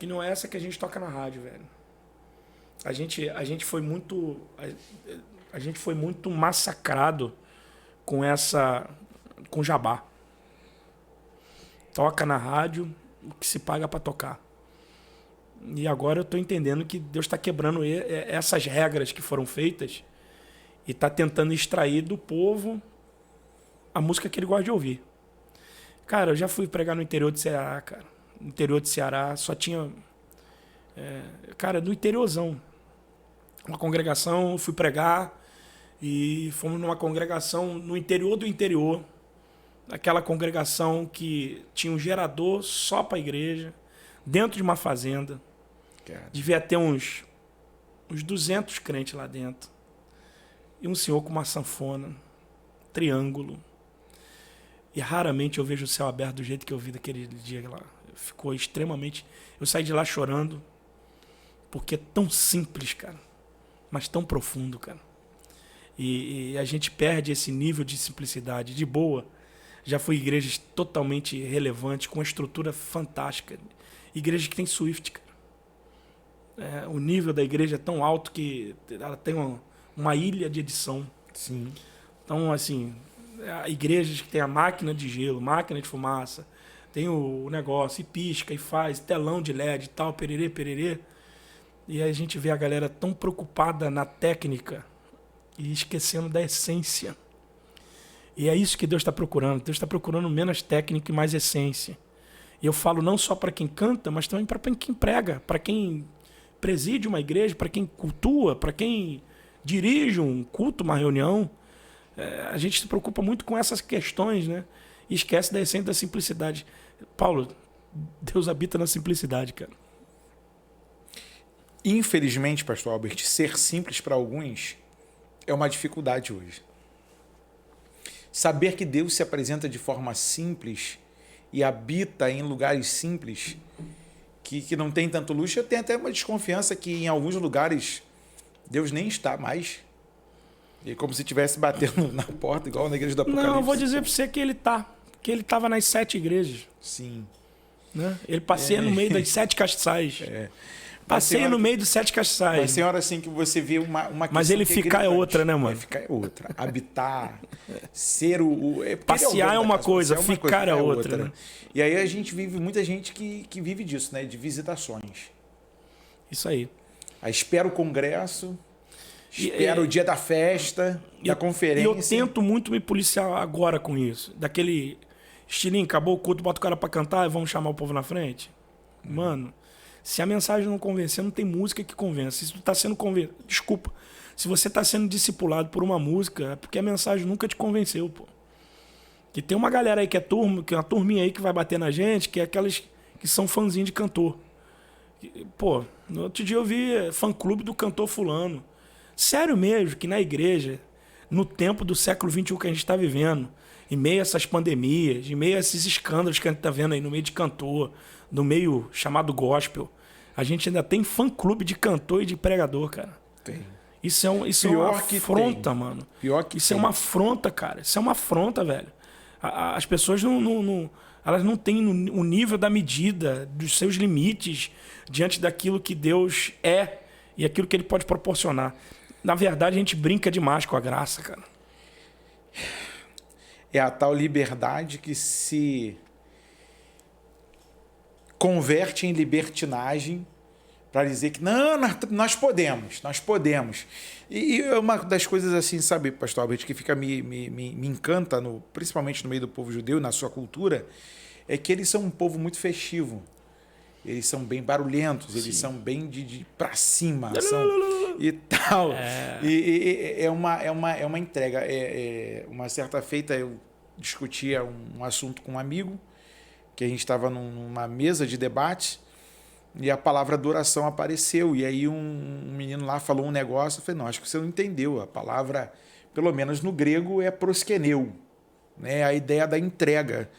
que não é essa que a gente toca na rádio, velho. A gente foi muito massacrado com jabá. Toca na rádio o que se paga para tocar. E agora eu estou entendendo que Deus está quebrando essas regras que foram feitas e está tentando extrair do povo a música que ele gosta de ouvir. Cara, eu já fui pregar no interior de Ceará, cara. No interior de Ceará só tinha... cara, no interiorzão. Uma congregação, fui pregar e fomos numa congregação no interior do interior. Aquela congregação que tinha um gerador só para a igreja, dentro de uma fazenda. Devia ter uns 200 crentes lá dentro. E um senhor com uma sanfona, triângulo. E raramente eu vejo o céu aberto do jeito que eu vi daquele dia lá. Ficou extremamente... Eu saí de lá chorando, porque é tão simples, cara, mas tão profundo, cara. E a gente perde esse nível de simplicidade. De boa, já fui em igrejas totalmente relevantes, com uma estrutura fantástica. Igrejas que tem Swift, cara. O nível da igreja é tão alto que ela tem uma ilha de edição. Sim. Então, assim, igrejas que tem a máquina de gelo, máquina de fumaça, tem o negócio, e pisca, e faz, telão de LED e tal, pererê, pererê. E aí a gente vê a galera tão preocupada na técnica e esquecendo da essência. E é isso que Deus está procurando. Deus está procurando menos técnica e mais essência. E eu falo não só para quem canta, mas também para quem prega, para quem preside uma igreja, para quem cultua, para quem dirige um culto, uma reunião. A gente se preocupa muito com essas questões, né? E esquece da essência da simplicidade. Paulo, Deus habita na simplicidade, cara. Infelizmente, pastor Albert, ser simples para alguns é uma dificuldade hoje. Saber que Deus se apresenta de forma simples e habita em lugares simples, que não tem tanto luxo, eu tenho até uma desconfiança que em alguns lugares Deus nem está mais. E como se estivesse batendo na porta, igual na igreja do Apocalipse. Não, eu vou dizer para você que ele tá. Que ele estava nas 7 igrejas. Sim. Né? Ele passeia no meio das 7 castiçais. Passeia no meio dos 7 castiçais. Mas tem hora assim que você vê uma questão. Mas ele ficar é outra, né, mano? Ficar é outra. Habitar, ser passear é uma coisa, ficar é outra. Né? E aí a gente vive, muita gente que vive disso, né? De visitações. Isso aí. Aí espera o congresso, espera o dia da festa, da conferência. E eu tento muito me policiar agora com isso. Daquele estilinho, acabou o culto, bota o cara pra cantar e vamos chamar o povo na frente. Mano, se a mensagem não convencer, não tem música que convença. Se tu tá sendo Desculpa. Se você tá sendo discipulado por uma música, é porque a mensagem nunca te convenceu, pô. Que tem uma galera aí que é uma turminha aí que vai bater na gente, que é aquelas que são fãzinhos de cantor. Pô, no outro dia eu vi fã-clube do cantor fulano. Sério mesmo que na igreja, no tempo do século XXI que a gente está vivendo, em meio a essas pandemias, em meio a esses escândalos que a gente está vendo aí no meio de cantor, no meio chamado gospel, a gente ainda tem fã-clube de cantor e de pregador, cara. Tem. Isso é uma afronta, mano. Pior que isso é uma afronta, cara. Isso é uma afronta, velho. As pessoas elas não têm o nível da medida, dos seus limites, diante daquilo que Deus é e aquilo que Ele pode proporcionar. Na verdade, a gente brinca demais com a graça, cara. É a tal liberdade que se converte em libertinagem para dizer que não, nós podemos. E uma das coisas assim, sabe, pastor Albert, que fica me encanta, principalmente no meio do povo judeu, na sua cultura, é que eles são um povo muito festivo. Eles são bem barulhentos, eles são bem de para cima e tal. E é uma entrega. Uma certa feita eu discutia um assunto com um amigo, que a gente estava numa mesa de debate, e a palavra adoração apareceu. E aí um menino lá falou um negócio, eu falei, não, acho que você não entendeu. A palavra, pelo menos no grego, é proskeneu, né? A ideia da entrega.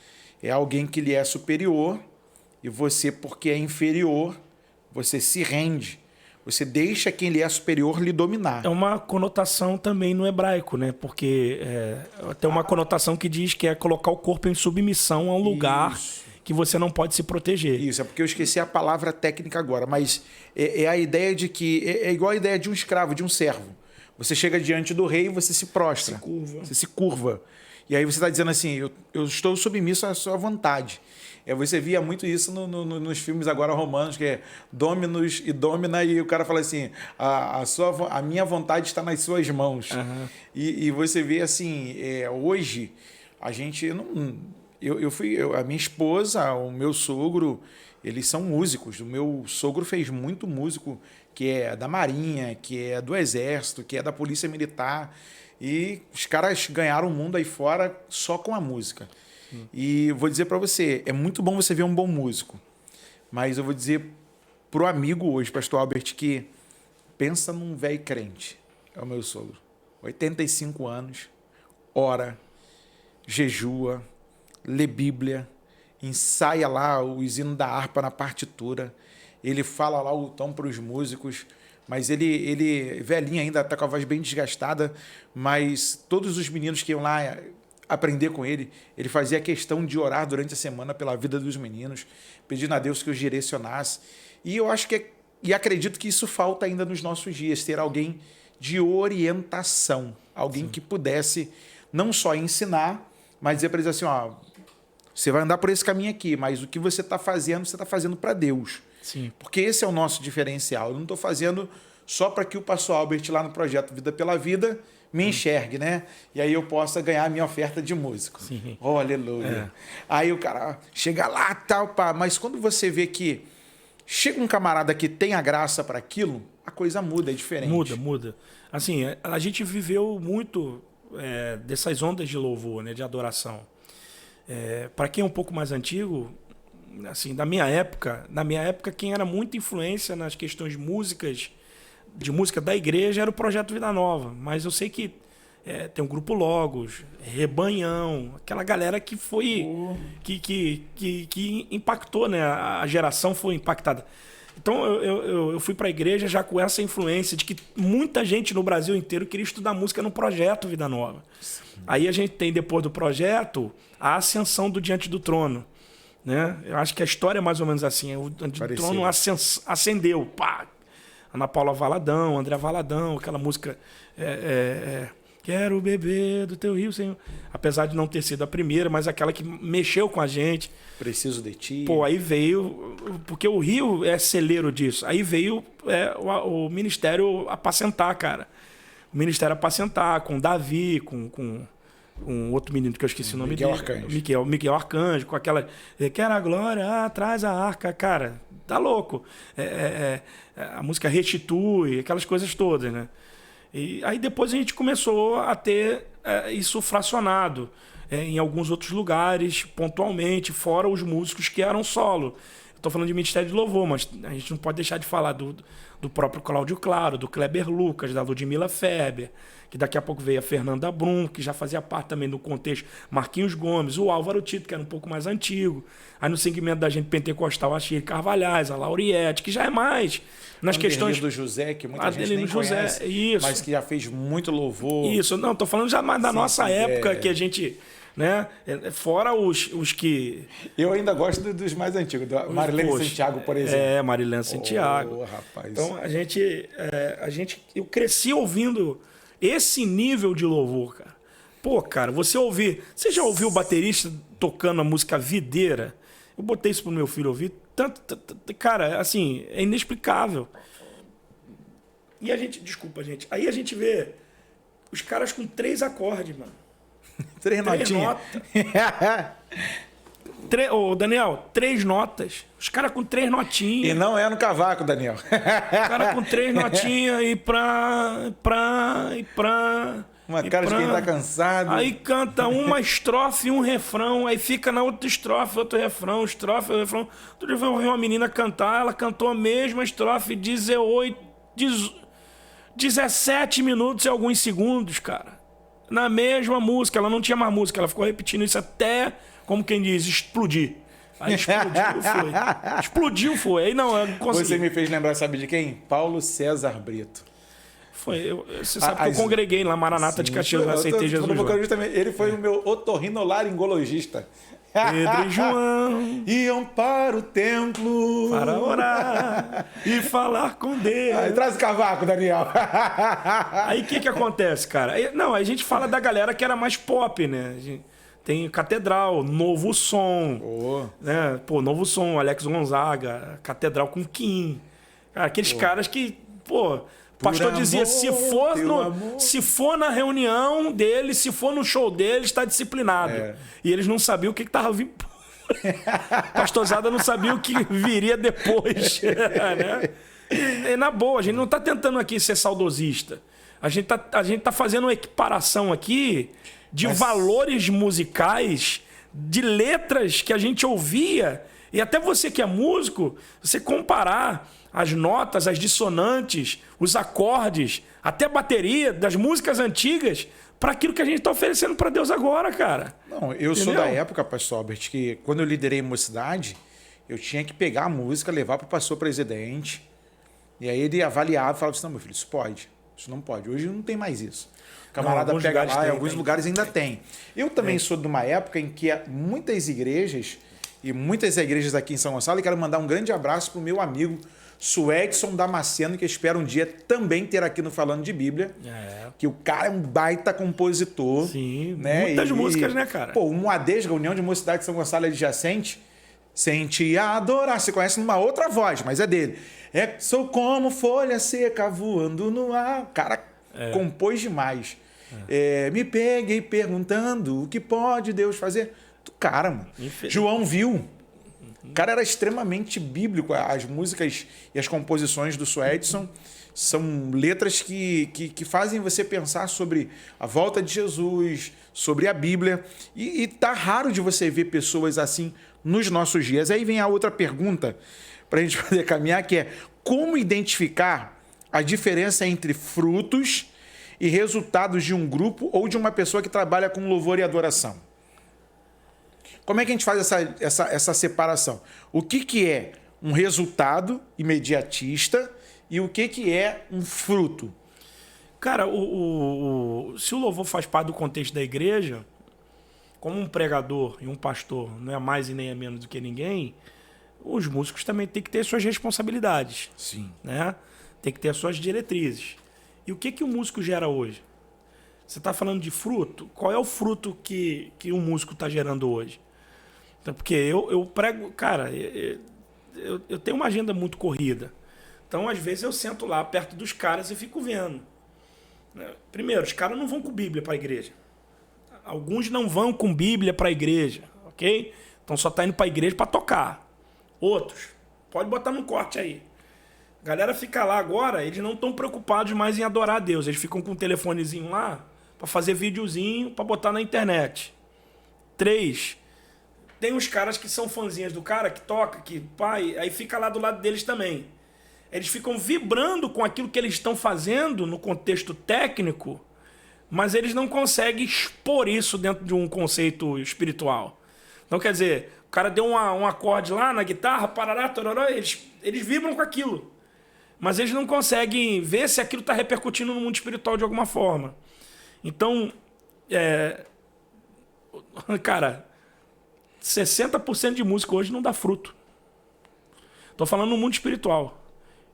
É alguém que lhe é superior, e você, porque é inferior, você se rende. Você deixa quem lhe é superior lhe dominar. É uma conotação também no hebraico, né? Porque tem uma conotação que diz que é colocar o corpo em submissão a um lugar que você não pode se proteger. Isso, é porque eu esqueci a palavra técnica agora, mas é a ideia de que... É igual a ideia de um escravo, de um servo. Você chega diante do rei e você se prostra. Você se curva. E aí você está dizendo assim, eu estou submisso à sua vontade. Você via muito isso nos filmes agora romanos, que é Dominus e Domina, e o cara fala assim, a minha vontade está nas suas mãos. Uhum. E você vê assim, hoje, a gente... a minha esposa, o meu sogro, eles são músicos. O meu sogro fez muito músico, que é da Marinha, que é do Exército, que é da Polícia Militar. E os caras ganharam o mundo aí fora só com a música. E vou dizer para você, é muito bom você ver um bom músico. Mas eu vou dizer pro amigo hoje, pastor Albert, que pensa num velho crente. É o meu sogro. 85 anos, ora, jejua, lê Bíblia, ensaia lá os hinos da harpa na partitura. Ele fala lá o tom para os músicos. Mas ele velhinho ainda, está com a voz bem desgastada, mas todos os meninos que iam lá aprender com ele fazia questão de orar durante a semana pela vida dos meninos, pedindo a Deus que os direcionasse. E eu acho e acredito que isso falta ainda nos nossos dias, ter alguém de orientação, alguém que pudesse não só ensinar, mas dizer para eles assim, ó, você vai andar por esse caminho aqui, mas o que você está fazendo para Deus. Sim. Porque esse é o nosso diferencial. Eu não estou fazendo só para que o pastor Albert lá no projeto Vida pela Vida me enxergue, né? E aí eu possa ganhar a minha oferta de músico. Sim. Oh, aleluia. Aí o cara chega lá, tal, pá. Mas quando você vê que chega um camarada que tem a graça para aquilo, a coisa muda, é diferente. Muda. Assim, a gente viveu muito dessas ondas de louvor, né, de adoração. Para quem é um pouco mais antigo, assim, na minha época, quem era muita influência nas questões de música da igreja era o Projeto Vida Nova. Mas eu sei que tem um Grupo Logos, Rebanhão, aquela galera que foi... que impactou, né? A geração foi impactada. Então eu fui para a igreja já com essa influência de que muita gente no Brasil inteiro queria estudar música no Projeto Vida Nova. Sim. Aí a gente tem, depois do projeto, a ascensão do Diante do Trono. Né? Eu acho que a história é mais ou menos assim. O trono acendeu. Pá! Ana Paula Valadão, André Valadão, aquela música Quero beber do teu rio, Senhor. Apesar de não ter sido a primeira, mas aquela que mexeu com a gente. Preciso de ti. Pô, aí veio... Porque o Rio é celeiro disso. Aí veio o Ministério Apacentar, cara. O Ministério Apacentar, com Davi, com um outro menino que eu esqueci o nome dele. Miguel Arcanjo, com aquela... Quero a glória, traz a arca. Cara, tá louco. A música Restitui, aquelas coisas todas, né? E aí depois a gente começou a ter isso fracionado em alguns outros lugares, pontualmente, fora os músicos que eram solo. Estou falando de Ministério de Louvor, mas a gente não pode deixar de falar do próprio Cláudio Claro, do Kleber Lucas, da Ludmila Feber, que daqui a pouco veio a Fernanda Brum, que já fazia parte também do contexto, Marquinhos Gomes, o Álvaro Tito, que era um pouco mais antigo. Aí no segmento da gente pentecostal, a Shirley Carvalhais, a Lauriette, que já é mais nas questões... do José, que muita gente nem conhece, isso. Mas que já fez muito louvor. Isso, não, estou falando já mais da nossa época, que a gente... Né? Fora os que... Eu ainda gosto dos mais antigos, da Marilene Santiago, por exemplo. Marilene Santiago. Rapaz. Então, eu cresci ouvindo esse nível de louvor, cara. Pô, cara, você já ouviu o baterista tocando a música Videira? Eu botei isso pro meu filho ouvir, Cara, assim, é inexplicável. E a gente... Desculpa, gente. Aí a gente vê os caras com 3 acordes, mano. 3 notinhas. Ô, Daniel, 3 notas. Os caras com 3 notinhas. E não é no cavaco, Daniel. O cara com 3 notinhas e pra... Uma cara de quem tá cansado. Aí canta uma estrofe e um refrão, aí fica na outra estrofe, outro refrão, estrofe, outro refrão. Outro dia eu vi uma menina cantar, ela cantou a mesma estrofe 17 minutos e alguns segundos, cara. Na mesma música, ela não tinha mais música, ela ficou repetindo isso até, como quem diz, explodir. Aí explodiu, foi. Explodiu, foi. Aí não, eu não consegui. Você me fez lembrar, sabe de quem? Paulo César Brito. Foi, você sabe que eu congreguei lá, Maranata de Caxias, eu aceitei Jesus. Ele foi o meu otorrinolaringologista. Pedro e João iam para o templo para orar e falar com Deus. Aí, traz o cavaco, Daniel. Aí o que acontece, cara? Não, a gente fala da galera que era mais pop, né? Tem Catedral, Novo Som. Né? Pô, Novo Som, Alex Gonzaga, Catedral com Kim. Cara, aqueles caras que, pô... O pastor dizia, se for na reunião dele, se for no show dele, está disciplinado. E eles não sabiam o que estava vindo. Pastorzada não sabia o que viria depois. Né? E, na boa, a gente não está tentando aqui ser saudosista. A gente tá fazendo uma equiparação aqui de valores musicais, de letras que a gente ouvia. E até você que é músico, você comparar as notas, as dissonantes, os acordes, até a bateria das músicas antigas para aquilo que a gente está oferecendo para Deus agora, cara. Não, eu sou da época, pastor Albert, que quando eu liderei Mocidade, eu tinha que pegar a música, levar para o pastor presidente, e aí ele avaliava e falava assim, não, meu filho, isso pode, isso não pode. Hoje não tem mais isso. O camarada pega lá, em alguns lugares ainda tem. Eu também sou de uma época em que muitas igrejas, e muitas igrejas aqui em São Gonçalo, e quero mandar um grande abraço para o meu amigo Suedson Damasceno, que eu espero um dia também ter aqui no Falando de Bíblia. Que o cara é um baita compositor. Sim, né? Muitas músicas, né, cara? Pô, o Moadesga, União de Mocidade de São Gonçalo Adjacente, sente adorar. Você conhece numa outra voz, mas é dele. Sou como folha seca voando no ar. O cara compôs demais. Me peguei perguntando o que pode Deus fazer. Cara, mano. João viu. O cara era extremamente bíblico. As músicas e as composições do Suedson são letras que fazem você pensar sobre a volta de Jesus, sobre a Bíblia. E tá raro de você ver pessoas assim nos nossos dias. Aí vem a outra pergunta para a gente poder caminhar, que é como identificar a diferença entre frutos e resultados de um grupo ou de uma pessoa que trabalha com louvor e adoração? Como é que a gente faz essa separação? O que é um resultado imediatista e o que é um fruto? Cara, se o louvor faz parte do contexto da igreja, como um pregador e um pastor não é mais e nem é menos do que ninguém, os músicos também têm que ter suas responsabilidades. Sim. Né? Tem que ter as suas diretrizes. E o que o músico gera hoje? Você está falando de fruto? Qual é o fruto que um músico está gerando hoje? Então, porque eu prego... Cara, eu tenho uma agenda muito corrida. Então, às vezes, eu sento lá perto dos caras e fico vendo. Primeiro, os caras não vão com Bíblia para a igreja. Alguns não vão com Bíblia para a igreja, ok? Então, só está indo para a igreja para tocar. Outros, pode botar no corte aí. A galera fica lá agora, eles não estão preocupados mais em adorar a Deus. Eles ficam com um telefonezinho lá para fazer videozinho, para botar na internet. 3, tem uns caras que são fãzinhas do cara, que toca, que pai, aí fica lá do lado deles também. Eles ficam vibrando com aquilo que eles estão fazendo no contexto técnico, mas eles não conseguem expor isso dentro de um conceito espiritual. Então, quer dizer, o cara deu um acorde lá na guitarra, parará, tororó, eles vibram com aquilo. Mas eles não conseguem ver se aquilo está repercutindo no mundo espiritual de alguma forma. Então, cara, 60% de música hoje não dá fruto. Estou falando no mundo espiritual.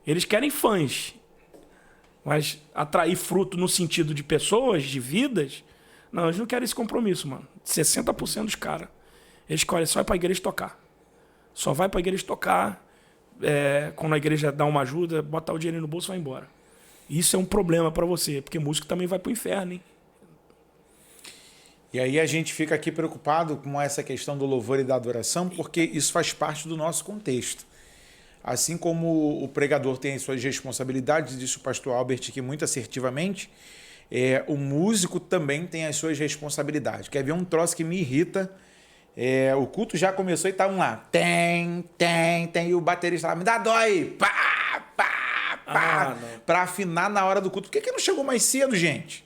Eles querem fãs, mas atrair fruto no sentido de pessoas, de vidas, não, eles não querem esse compromisso, mano. 60% dos caras. Eles escolhem só ir para a igreja tocar. Só vai para a igreja tocar, quando a igreja dá uma ajuda, botar o dinheiro no bolso e vai embora. Isso é um problema para você, porque músico também vai para o inferno, hein? E aí a gente fica aqui preocupado com essa questão do louvor e da adoração, porque isso faz parte do nosso contexto. Assim como o pregador tem as suas responsabilidades, disse o pastor Albert aqui muito assertivamente, o músico também tem as suas responsabilidades. Quer ver um troço que me irrita? O culto já começou e tá lá. Tem. E o baterista lá, me dá dói. Pá, pá, pá. Pra afinar na hora do culto. Por que não chegou mais cedo, gente?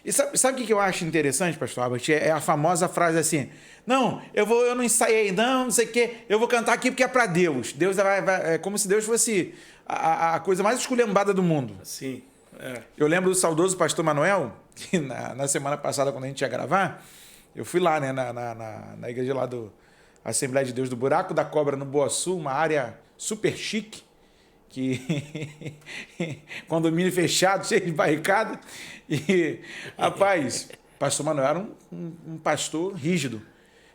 E sabe o que eu acho interessante, pastor Albert? É a famosa frase assim, não, eu não ensaiei não sei o quê, eu vou cantar aqui porque é para Deus. Deus é como se Deus fosse a coisa mais esculhambada do mundo. Sim. Eu lembro do saudoso pastor Manuel, que na semana passada, quando a gente ia gravar, eu fui lá, né, na igreja lá do Assembleia de Deus do Buraco da Cobra, no Boaçu, uma área super chique, que condomínio fechado, cheio de barricada. E, rapaz, pastor Manuel era um pastor rígido.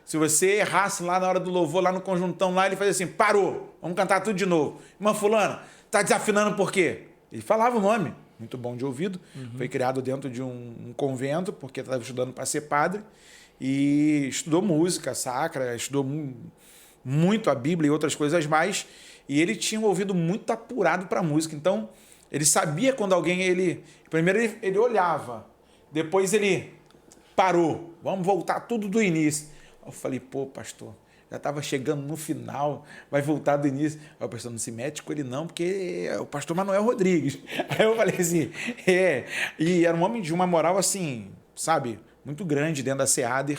Se você errasse lá na hora do louvor, lá no conjuntão, lá, ele fazia assim, parou, vamos cantar tudo de novo. Irmã fulana, tá desafinando por quê? Ele falava o nome, muito bom de ouvido. Foi criado dentro de um convento, porque estava estudando para ser padre. E estudou música sacra, estudou muito a Bíblia e outras coisas mais. E ele tinha um ouvido muito apurado para música. Então, ele sabia quando alguém... Primeiro ele olhava, depois ele parou. Vamos voltar tudo do início. Eu falei, pô, pastor, já estava chegando no final, vai voltar do início. Aí o pastor, não se mete com ele não, porque é o pastor Manuel Rodrigues. Aí eu falei assim, E era um homem de uma moral assim, sabe, muito grande dentro da SEADER.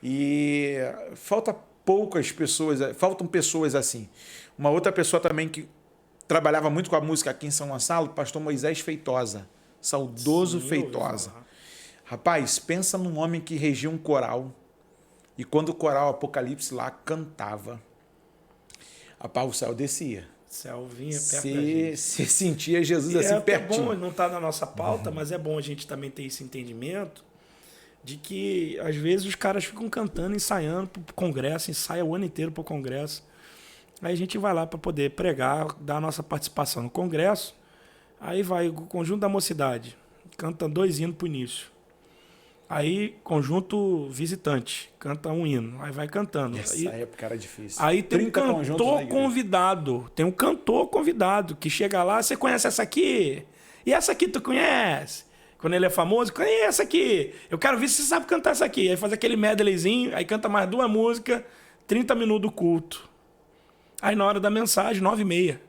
E faltam pessoas assim. Uma outra pessoa também que trabalhava muito com a música aqui em São Gonçalo, o pastor Moisés Feitosa, saudoso Feitosa. Rapaz, pensa num homem que regia um coral, e quando o coral Apocalipse lá cantava, rapaz, o céu descia. O céu vinha perto da gente. Você sentia Jesus assim pertinho. É bom, não está na nossa pauta, mas é bom a gente também ter esse entendimento de que, às vezes, os caras ficam cantando, ensaiando para o congresso, ensaia o ano inteiro para o congresso. Aí a gente vai lá para poder pregar, dar a nossa participação no congresso. Aí vai o conjunto da mocidade, canta 2 hinos para o início. Aí conjunto visitante, canta 1 hino. Aí vai cantando. Essa época era difícil. Aí tem um cantor convidado. Tem um cantor convidado que chega lá, você conhece essa aqui? E essa aqui tu conhece? Quando ele é famoso, conhece essa aqui. Eu quero ver se você sabe cantar essa aqui. Aí faz aquele medleyzinho, aí canta mais 2 músicas, 30 minutos do culto. Aí na hora da mensagem, 9h30.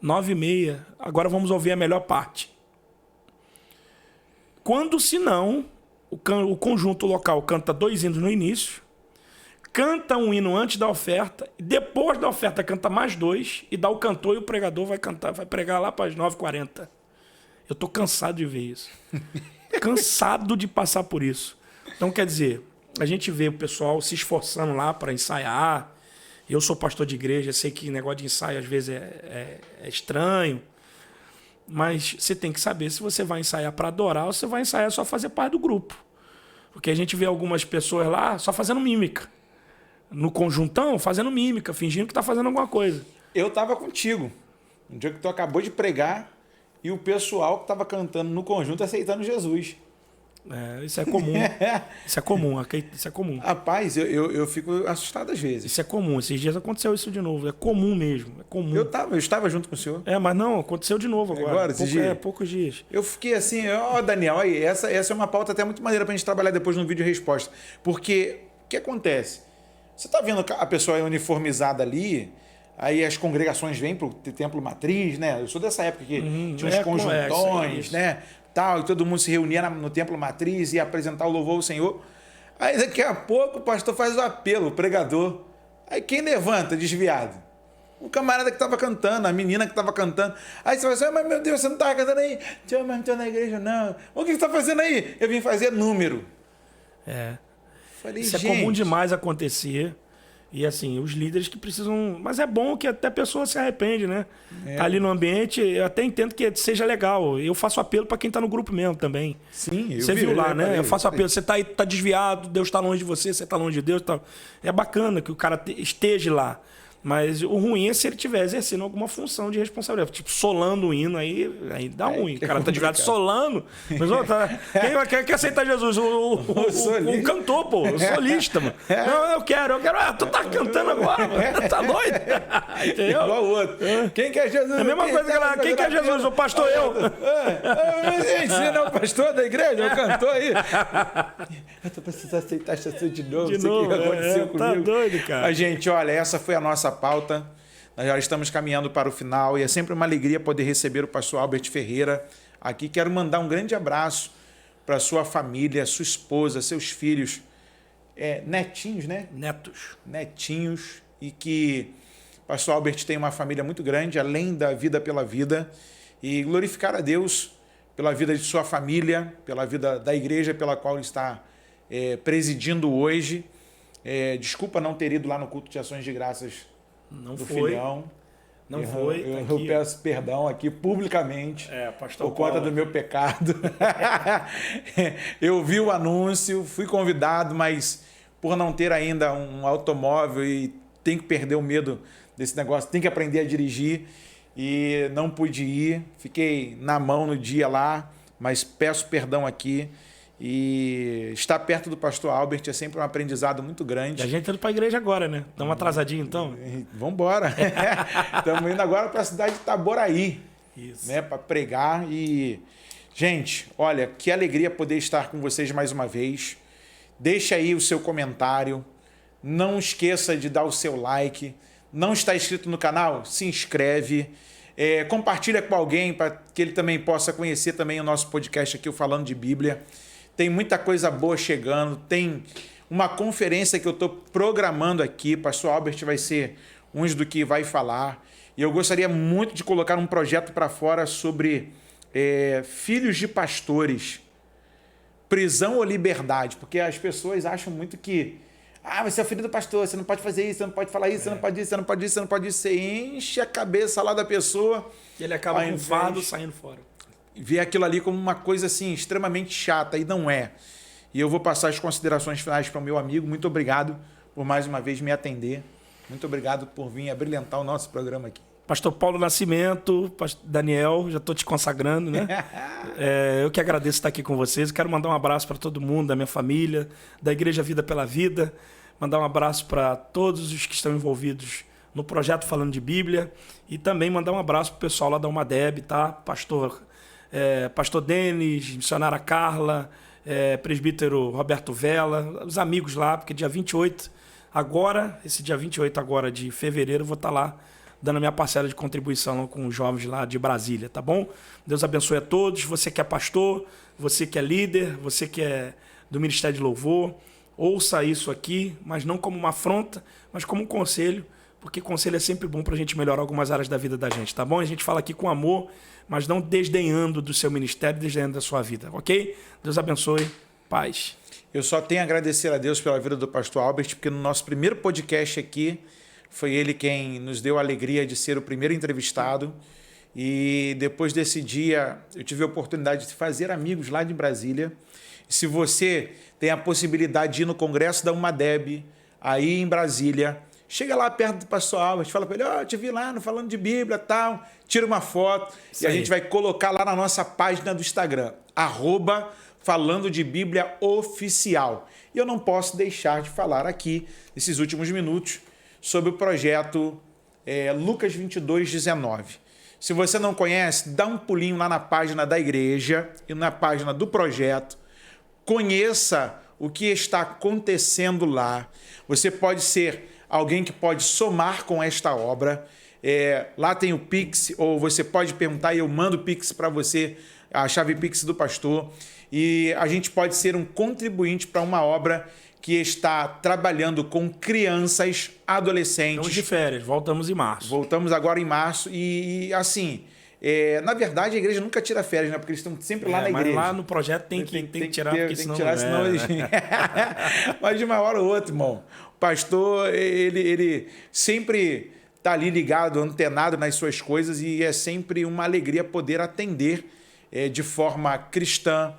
9h30. Agora vamos ouvir a melhor parte. Quando, se não, o conjunto local canta 2 hinos no início, canta 1 hino antes da oferta, e depois da oferta canta mais 2, e dá o cantor e o pregador vai pregar lá para as 9h40. Eu estou cansado de ver isso. Cansado de passar por isso. Então, quer dizer, a gente vê o pessoal se esforçando lá para ensaiar. Eu sou pastor de igreja, sei que negócio de ensaio às vezes é estranho. Mas você tem que saber se você vai ensaiar para adorar ou se você vai ensaiar só fazer parte do grupo. Porque a gente vê algumas pessoas lá só fazendo mímica. No conjuntão, fazendo mímica, fingindo que está fazendo alguma coisa. Eu estava contigo. Um dia que tu acabou de pregar e o pessoal que estava cantando no conjunto aceitando Jesus. Isso é comum. Isso é comum. Rapaz, eu fico assustado às vezes. Isso é comum. Esses dias aconteceu isso de novo. É comum mesmo. É comum. Eu estava junto com o senhor. Mas não, aconteceu de novo agora. Esses dias? Poucos dias. Eu fiquei assim, Daniel, aí, essa é uma pauta até muito maneira pra gente trabalhar depois no vídeo resposta. Porque, o que acontece? Você tá vendo a pessoa uniformizada ali, aí as congregações vêm pro templo matriz, né? Eu sou dessa época que tinha uns conjuntões, né? Tal, e todo mundo se reunia no templo matriz e ia apresentar o louvor ao Senhor. Aí daqui a pouco o pastor faz o apelo, o pregador. Aí quem levanta desviado? O camarada que estava cantando, a menina que estava cantando. Aí você fala assim, mas meu Deus, você não estava cantando aí? Tio, mas não estou na igreja, não. O que você está fazendo aí? Eu vim fazer número. Falei, isso é comum demais acontecer. E assim, os líderes que precisam... Mas é bom que até a pessoa se arrepende, né? Tá ali no ambiente, eu até entendo que seja legal. Eu faço apelo para quem tá no grupo mesmo também. Sim, você viu lá, né? Eu faço apelo. Você tá aí, tá desviado, Deus tá longe de você, você tá longe de Deus. Tá... É bacana que o cara esteja lá. Mas o ruim é se ele estiver exercendo alguma função de responsabilidade. Tipo, solando o hino, aí dá ruim. O cara tá desviado solando. Mas, quem quer aceitar Jesus? O cantor, pô. O solista, mano. Não, eu quero. Tu tá cantando agora, mano. Tá doido? Entendeu? Igual o outro. Quem quer Jesus? É a mesma coisa que ela. Quem quer Jesus? O pastor, eu. Você não é o pastor da igreja? O cantor aí. Eu tô precisando aceitar Jesus de novo. De novo. O que aconteceu comigo. Tá doido, cara. Mas, gente, olha, essa foi a nossa pauta. Nós já estamos caminhando para o final e é sempre uma alegria poder receber o pastor Albert Ferreira aqui. Quero mandar um grande abraço para sua família, sua esposa, seus filhos, netinhos, né? Netinhos. E que o pastor Albert tem uma família muito grande, além da Vida pela Vida. E glorificar a Deus pela vida de sua família, pela vida da igreja pela qual ele está presidindo hoje. Desculpa não ter ido lá no culto de ações de graças do filhão. Eu peço perdão aqui publicamente por conta do meu pecado. Eu vi o anúncio, fui convidado, mas por não ter ainda um automóvel e tem que perder o medo desse negócio, tem que aprender a dirigir e não pude ir. Fiquei na mão no dia lá, mas peço perdão aqui. E estar perto do pastor Albert é sempre um aprendizado muito grande. E a gente tá indo para a igreja agora, né? Estamos atrasadinho, então? Vamos embora. Estamos indo agora para a cidade de Itaboraí. Isso. Né? Para pregar. E, gente, olha, que alegria poder estar com vocês mais uma vez. Deixa aí o seu comentário. Não esqueça de dar o seu like. Não está inscrito no canal? Se inscreve. Compartilha com alguém para que ele também possa conhecer também o nosso podcast aqui, o Falando de Bíblia. Tem muita coisa boa chegando, tem uma conferência que eu estou programando aqui, pastor Albert vai ser um do que vai falar, e eu gostaria muito de colocar um projeto para fora sobre filhos de pastores, prisão ou liberdade, porque as pessoas acham muito que você é filho do pastor, você não pode fazer isso, você não pode falar isso, você não pode isso, você não pode isso, você não pode isso, você enche a cabeça lá da pessoa. E ele acaba com o fardo saindo fora. Ver aquilo ali como uma coisa assim extremamente chata, e não é. E eu vou passar as considerações finais para o meu amigo. Muito obrigado por mais uma vez me atender. Muito obrigado por vir abrilhantar o nosso programa aqui. Pastor Paulo Nascimento, Pastor Daniel, já estou te consagrando, né? Eu que agradeço estar aqui com vocês. Quero mandar um abraço para todo mundo, da minha família, da Igreja Vida pela Vida. Mandar um abraço para todos os que estão envolvidos no projeto Falando de Bíblia. E também mandar um abraço para o pessoal lá da UMADEB, tá? Pastor Denis, missionária Carla, presbítero Roberto Vela, os amigos lá, porque dia 28, esse dia 28 agora de fevereiro, eu vou estar lá dando a minha parcela de contribuição com os jovens lá de Brasília, tá bom? Deus abençoe a todos, você que é pastor, você que é líder, você que é do Ministério de Louvor, ouça isso aqui, mas não como uma afronta, mas como um conselho, porque conselho é sempre bom para a gente melhorar algumas áreas da vida da gente, tá bom? A gente fala aqui com amor, mas não desdenhando do seu ministério, desdenhando da sua vida, ok? Deus abençoe, paz. Eu só tenho a agradecer a Deus pela vida do pastor Albert, porque no nosso primeiro podcast aqui, foi ele quem nos deu a alegria de ser o primeiro entrevistado. E depois desse dia, eu tive a oportunidade de fazer amigos lá de Brasília. E se você tem a possibilidade de ir no congresso da UMADEB, aí em Brasília, chega lá perto do pastor Albert, fala para ele, eu te vi lá no Falando de Bíblia, tal, tira uma foto. Isso e a gente vai colocar lá na nossa página do Instagram, @Falando de Bíblia Oficial. E eu não posso deixar de falar aqui, nesses últimos minutos, sobre o projeto Lucas 22:19. Se você não conhece, dá um pulinho lá na página da igreja e na página do projeto. Conheça o que está acontecendo lá. Você pode ser alguém que pode somar com esta obra. Lá tem o Pix, ou você pode perguntar e eu mando o Pix para você, a chave Pix do pastor. E a gente pode ser um contribuinte para uma obra que está trabalhando com crianças, adolescentes. Estamos de férias, voltamos em março. Voltamos agora em março e assim, Na verdade, a igreja nunca tira férias, né? Porque eles estão sempre lá na igreja. Mas lá no projeto tem que tirar, porque senão não eles... Mas de uma hora ou outra, irmão, o pastor, ele sempre está ali ligado, antenado nas suas coisas, e é sempre uma alegria poder atender de forma cristã,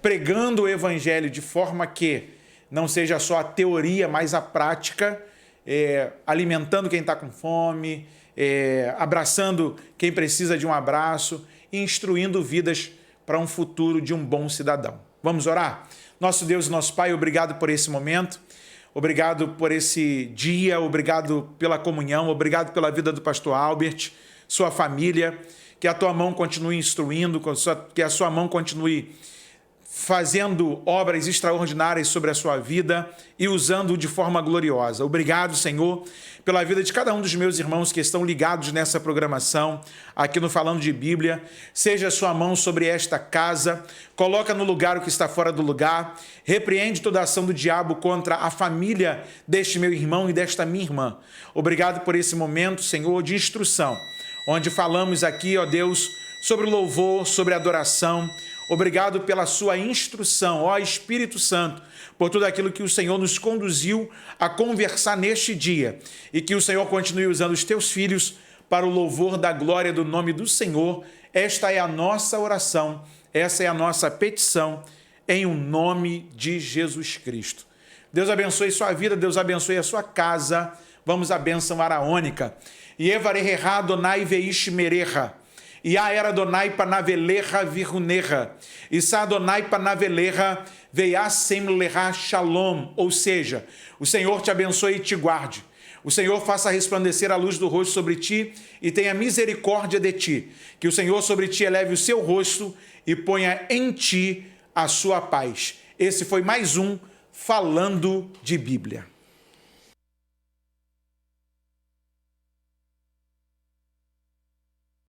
pregando o evangelho de forma que não seja só a teoria, mas a prática, alimentando quem está com fome, abraçando quem precisa de um abraço e instruindo vidas para um futuro de um bom cidadão. Vamos orar? Nosso Deus e nosso Pai, obrigado por esse momento, obrigado por esse dia, obrigado pela comunhão, obrigado pela vida do pastor Albert, sua família, que a tua mão continue instruindo, que a sua mão continue fazendo obras extraordinárias sobre a sua vida e usando-o de forma gloriosa. Obrigado, Senhor, pela vida de cada um dos meus irmãos que estão ligados nessa programação, aqui no Falando de Bíblia. Seja a sua mão sobre esta casa, coloca no lugar o que está fora do lugar, repreende toda a ação do diabo contra a família deste meu irmão e desta minha irmã. Obrigado por esse momento, Senhor, de instrução, onde falamos aqui, ó Deus, sobre o louvor, sobre a adoração. Obrigado pela sua instrução, ó Espírito Santo, por tudo aquilo que o Senhor nos conduziu a conversar neste dia, e que o Senhor continue usando os teus filhos para o louvor da glória do nome do Senhor. Esta é a nossa oração, essa é a nossa petição, em o nome de Jesus Cristo. Deus abençoe sua vida, Deus abençoe a sua casa. Vamos à bênção araônica. Yevareha Adonai veish mereha. Yaer Adonai panaveleha viruneha. Issa Adonai panaveleha veiasem leha shalom. Ou seja, o Senhor te abençoe e te guarde. O Senhor faça resplandecer a luz do rosto sobre ti e tenha misericórdia de ti. Que o Senhor sobre ti eleve o seu rosto e ponha em ti a sua paz. Esse foi mais um Falando de Bíblia.